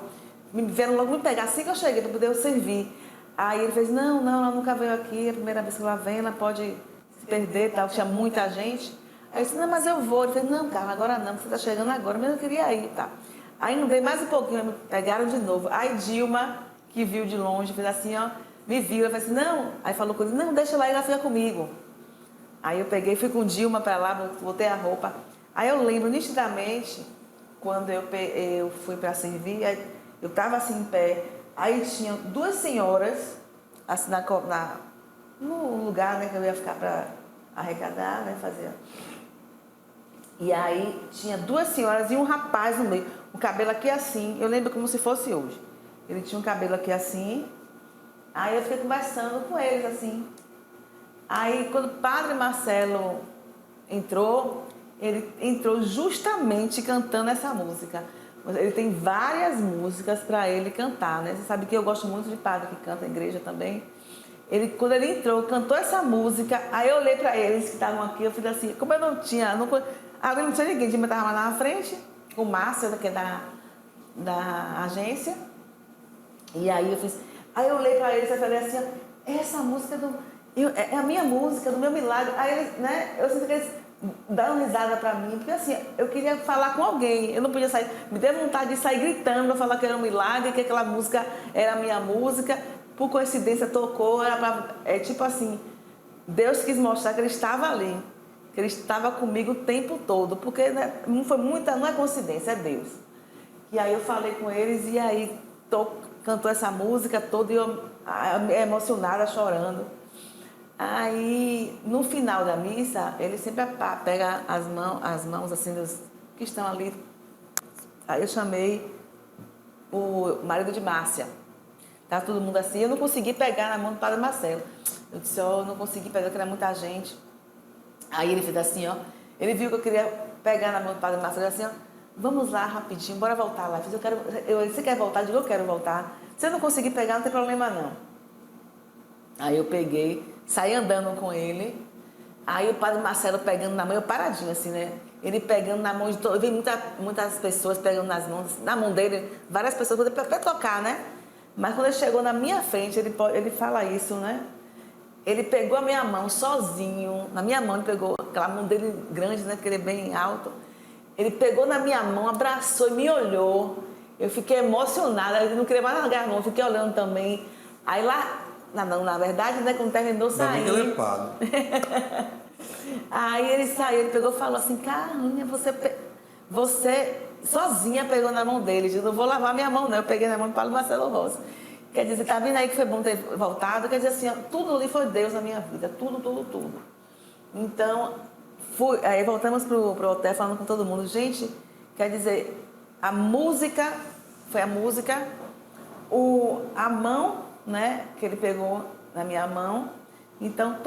S2: me vieram logo me pegar, assim que eu cheguei, para poder eu servir. Aí ele fez, não, ela nunca veio aqui, é a primeira vez que ela vem, ela pode se perder, tal, tinha muita gente. Aí eu disse, não, mas eu vou. Ele fez, não, Carla, agora não, você está chegando agora, mas eu queria ir, tá. Aí não veio mais um pouquinho, me pegaram de novo. Aí Dilma, que viu de longe, fez assim, ó, me viu, eu falei assim, não. Aí falou comigo, não, deixa lá, ela fica comigo. Aí eu peguei, fui com Dilma para lá, botei a roupa. Aí eu lembro nitidamente, quando eu fui para servir, eu estava assim em pé. Aí tinha duas senhoras, assim, no lugar, né, que eu ia ficar para arrecadar, né, fazer. E aí tinha duas senhoras e um rapaz no meio, o cabelo aqui assim, eu lembro como se fosse hoje. Ele tinha um cabelo aqui assim, aí eu fiquei conversando com eles assim. Aí quando o Padre Marcelo entrou, ele entrou justamente cantando essa música. Ele tem várias músicas para ele cantar, né? Você sabe que eu gosto muito de padre que canta na igreja também. Quando ele entrou, cantou essa música, aí eu olhei para eles que estavam aqui, eu fiz assim, como eu não tinha ninguém, eu estava lá na frente, com o Márcio, que é da agência, e aí eu olhei para eles e falei assim, essa música é a minha música, do meu milagre. Aí eles, né, eu senti que eles deram risada para mim, porque assim, eu queria falar com alguém, eu não podia sair, me deu vontade de sair gritando, falar que era um milagre, que aquela música era a minha música, por coincidência tocou, tipo assim, Deus quis mostrar que ele estava ali, que ele estava comigo o tempo todo, porque né, não é coincidência, é Deus. E aí eu falei com eles, e aí cantou essa música toda, e eu emocionada, chorando. Aí, no final da missa, ele sempre pega as mãos assim dos que estão ali. Aí eu chamei o marido de Márcia. Tá todo mundo assim, eu não consegui pegar na mão do Padre Marcelo. Eu disse, ó, não consegui pegar, porque era muita gente. Aí ele fez assim, ó. Ele viu que eu queria pegar na mão do Padre Marcelo, assim, ó. Vamos lá, rapidinho, bora voltar lá. Você quer voltar? Eu digo, eu quero voltar. Se eu não conseguir pegar, não tem problema não. Aí eu peguei, saí andando com ele. Aí o Padre Marcelo pegando na mão, eu paradinho assim, né? Ele pegando na mão de todo. Eu vi muitas pessoas pegando nas mãos, na mão dele, várias pessoas para tocar, né? Mas quando ele chegou na minha frente, ele fala isso, né? Ele pegou a minha mão sozinho, na minha mão, ele pegou aquela mão dele grande, né? Que ele é bem alto. Ele pegou na minha mão, abraçou e me olhou. Eu fiquei emocionada, eu não queria mais largar a mão, fiquei olhando também. Aí lá, na verdade, né? Quando terminou, saiu. Aí ele saiu, ele pegou e falou assim, Carlinha, você sozinha pegou na mão dele. Eu disse, não vou lavar minha mão, não. Eu peguei na mão do Paulo Marcelo Rosa. Quer dizer, tá vendo aí que foi bom ter voltado? Quer dizer assim, ó, tudo ali foi Deus na minha vida. Tudo. Então, aí voltamos pro hotel falando com todo mundo. Gente, quer dizer, a música, foi a música, a mão, né, que ele pegou na minha mão. Então,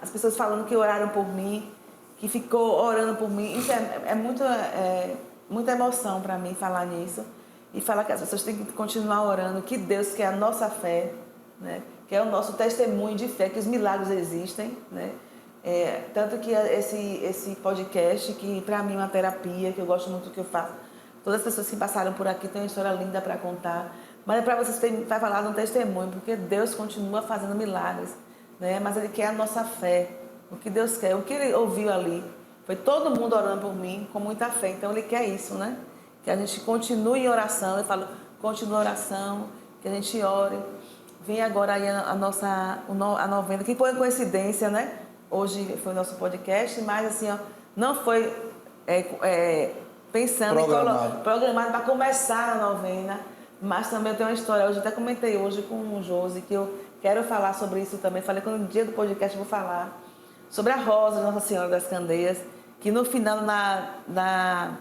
S2: as pessoas falando que oraram por mim, que ficou orando por mim, isso é muita emoção para mim falar nisso. E falar que as pessoas têm que continuar orando, que Deus quer a nossa fé, né? Que é o nosso testemunho de fé, que os milagres existem, né? Tanto que esse podcast, que para mim é uma terapia, que eu gosto muito do que eu faço. Todas as pessoas que passaram por aqui têm uma história linda para contar. Mas é para vocês vai falar de um testemunho, porque Deus continua fazendo milagres, né? Mas Ele quer a nossa fé, o que Deus quer. O que Ele ouviu ali foi todo mundo orando por mim com muita fé. Então Ele quer isso, né? Que a gente continue em oração. Eu falo, continue em oração, que a gente ore. Vem agora aí a novena, que foi coincidência, né? Hoje foi o nosso podcast, mas assim, ó, não foi pensando programado para começar a novena. Mas também eu tenho uma história, hoje até comentei hoje com o Josi, que eu quero falar sobre isso também. Falei que no dia do podcast eu vou falar sobre a rosa de Nossa Senhora das Candeias, que no final da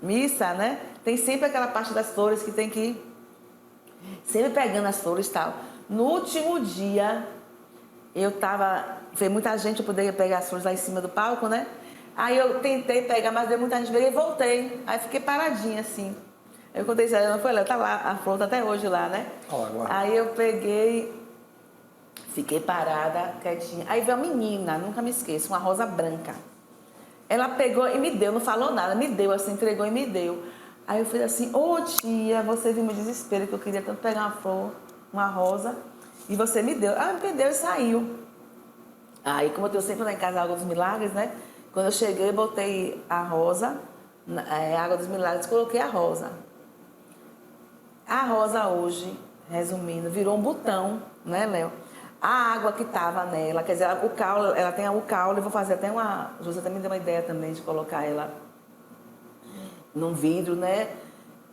S2: missa, né, tem sempre aquela parte das flores que tem que ir sempre pegando as flores e tal. No último dia, foi muita gente, eu poderia pegar as flores lá em cima do palco, né? Aí eu tentei pegar, mas deu muita gente, peguei e voltei. Aí fiquei paradinha assim. Eu contei isso, não foi lá, tá lá, a flor tá até hoje lá, né? Aí eu peguei, fiquei parada, quietinha. Aí veio uma menina, nunca me esqueço, uma rosa branca. Ela pegou e me deu, não falou nada, me deu assim, entregou e me deu. Aí eu falei assim, ô tia, você viu meu desespero, que eu queria tanto pegar uma flor, uma rosa, e você me deu. Ah, me deu e saiu. Aí, como eu tenho sempre lá em casa a Água dos Milagres, né? Quando eu cheguei, eu botei a rosa, a Água dos Milagres, coloquei a rosa. A rosa hoje, resumindo, virou um botão, né, Léo? A água que estava nela, quer dizer, o caule, ela tem o caule, eu vou fazer até uma... José também deu uma ideia também de colocar ela num vidro, né?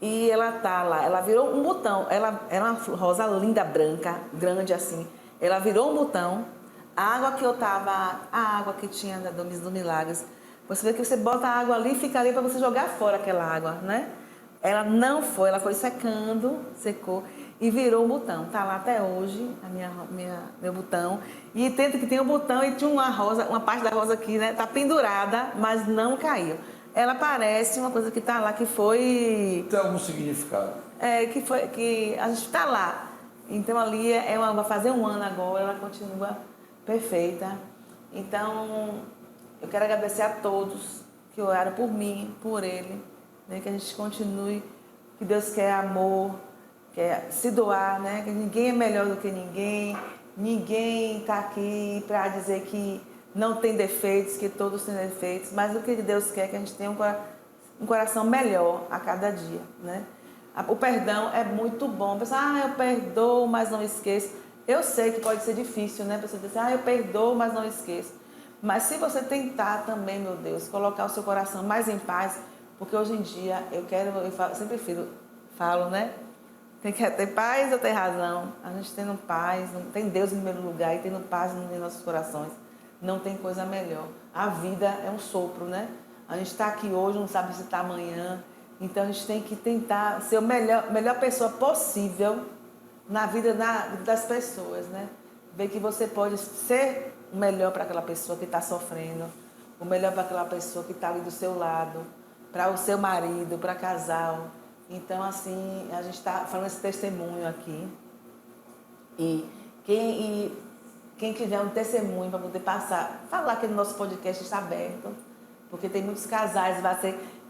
S2: E ela tá lá, ela virou um botão, ela era uma rosa linda, branca, grande assim. Ela virou um botão, a água que eu tava, a água que tinha do Milagres, você vê que você bota a água ali e fica ali para você jogar fora aquela água, né? Ela não foi, ela foi secando, secou e virou um botão. Tá lá até hoje, meu botão. E tenta que tem um botão e tinha uma rosa, uma parte da rosa aqui, né? Tá pendurada, mas não caiu. Ela parece uma coisa que tá lá, que foi...
S3: Tem algum significado?
S2: Que a gente tá lá. Então ali vai fazer um ano agora, ela continua perfeita. Então, eu quero agradecer a todos que oraram por mim, por ele. Né, que a gente continue, que Deus quer amor, quer se doar, né? Que ninguém é melhor do que ninguém está aqui para dizer que não tem defeitos, que todos têm defeitos, mas o que Deus quer é que a gente tenha um coração melhor a cada dia, né? O perdão é muito bom. A pessoa, eu perdoo, mas não esqueço. Eu sei que pode ser difícil, né? A pessoa diz, eu perdoo, mas não esqueço. Mas se você tentar também, meu Deus, colocar o seu coração mais em paz, porque hoje em dia eu sempre falo, né? Tem que ter paz ou ter razão? A gente tendo paz, tem Deus em primeiro lugar e tendo paz em nossos corações. Não tem coisa melhor. A vida é um sopro, né? A gente está aqui hoje, não sabe se está amanhã. Então a gente tem que tentar ser a melhor pessoa possível na vida das pessoas, né? Ver que você pode ser o melhor para aquela pessoa que está sofrendo, o melhor para aquela pessoa que está ali do seu lado, para o seu marido, para casal. Então, assim, a gente está falando esse testemunho aqui. E quem tiver um testemunho para poder falar que no nosso podcast está aberto, porque tem muitos casais,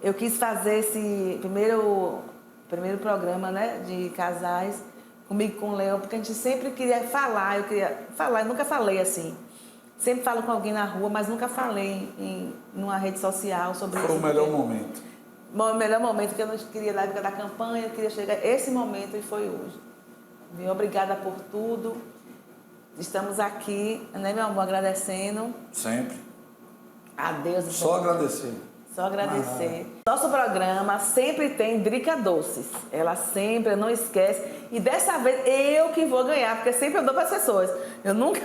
S2: eu quis fazer esse primeiro programa, né, de casais, comigo e com o Leão, porque a gente sempre queria falar, eu nunca falei assim. Sempre falo com alguém na rua, mas nunca falei numa rede social sobre isso.
S3: Foi o melhor momento.
S2: O melhor momento que eu não queria na época da campanha, eu queria chegar esse momento e foi hoje. Obrigada por tudo. Estamos aqui, né, meu amor, agradecendo.
S3: Sempre.
S2: A Deus.
S3: Só agradecer.
S2: Só agradecer. Nosso programa sempre tem Drica Doces. Ela sempre não esquece. E dessa vez eu que vou ganhar, porque sempre eu dou para as pessoas. Eu nunca,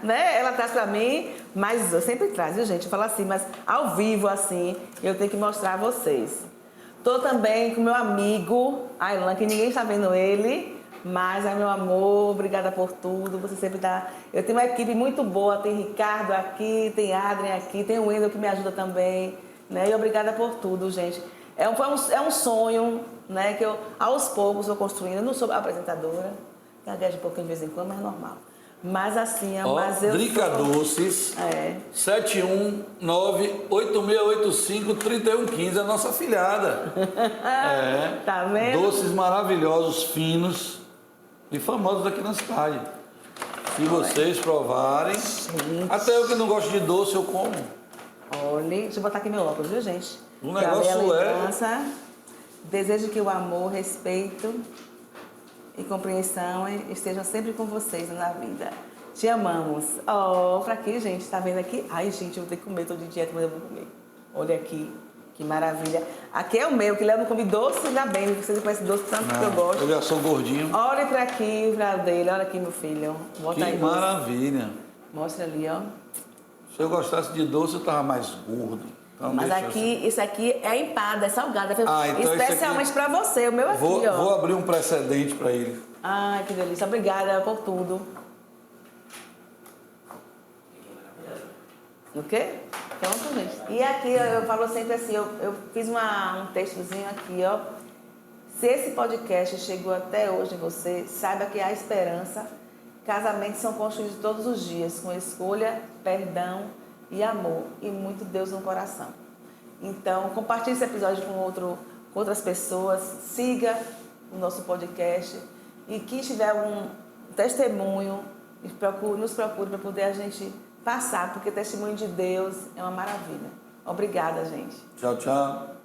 S2: né? Ela traz para mim, mas eu sempre trago, viu, gente? Eu falo assim, mas ao vivo, assim, eu tenho que mostrar a vocês. Tô também com meu amigo, Ailan, que ninguém está vendo ele, mas é meu amor, obrigada por tudo. Você sempre dá. Eu tenho uma equipe muito boa, tem Ricardo aqui, tem Adrien aqui, tem o Wendel que me ajuda também. Né? E obrigada por tudo, gente. É um sonho, né, que eu, aos poucos, vou construindo. Eu não sou apresentadora, gaguejo um pouquinho de vez em quando, mas é normal. Mas assim, mas eu
S3: Drica Doces, 719-8685-3115, a nossa afilhada.
S2: Tá vendo?
S3: Doces maravilhosos, finos e famosos aqui na cidade. Se vocês provarem, até eu que não gosto de doce, eu como.
S2: Olha, deixa eu botar aqui meu óculos, viu, gente?
S3: O negócio
S2: Desejo que o amor, respeito e compreensão estejam sempre com vocês na vida. Te amamos. Pra aqui, gente, tá vendo aqui? Ai, gente, eu vou ter que comer todo dia, mas eu vou comer. Olha aqui, que maravilha. Aqui é o meu, que Léo não come doce, ainda bem, vocês conhecem doce tanto que eu gosto.
S3: Eu já sou gordinho.
S2: Olha pra aqui, pra dele, olha aqui, meu filho. Bota
S3: Que
S2: aí,
S3: maravilha.
S2: Mostra ali, ó.
S3: Se eu gostasse de doce, eu tava mais gordo. Então,
S2: mas aqui, isso aqui é empada, é salgada.
S3: Então
S2: especialmente para você, o meu aqui, ó.
S3: Vou abrir um precedente para ele.
S2: Ai, que delícia. Obrigada por tudo. O quê? Pronto, gente. E aqui eu falo sempre assim, eu fiz um textozinho aqui, ó. Se esse podcast chegou até hoje em você, saiba que há esperança. Casamentos são construídos todos os dias, com escolha, perdão e amor, e muito Deus no coração. Então, compartilhe esse episódio com outras pessoas, siga o nosso podcast, e quem tiver um testemunho, nos procure para poder a gente passar, porque testemunho de Deus é uma maravilha. Obrigada, gente.
S3: Tchau, tchau.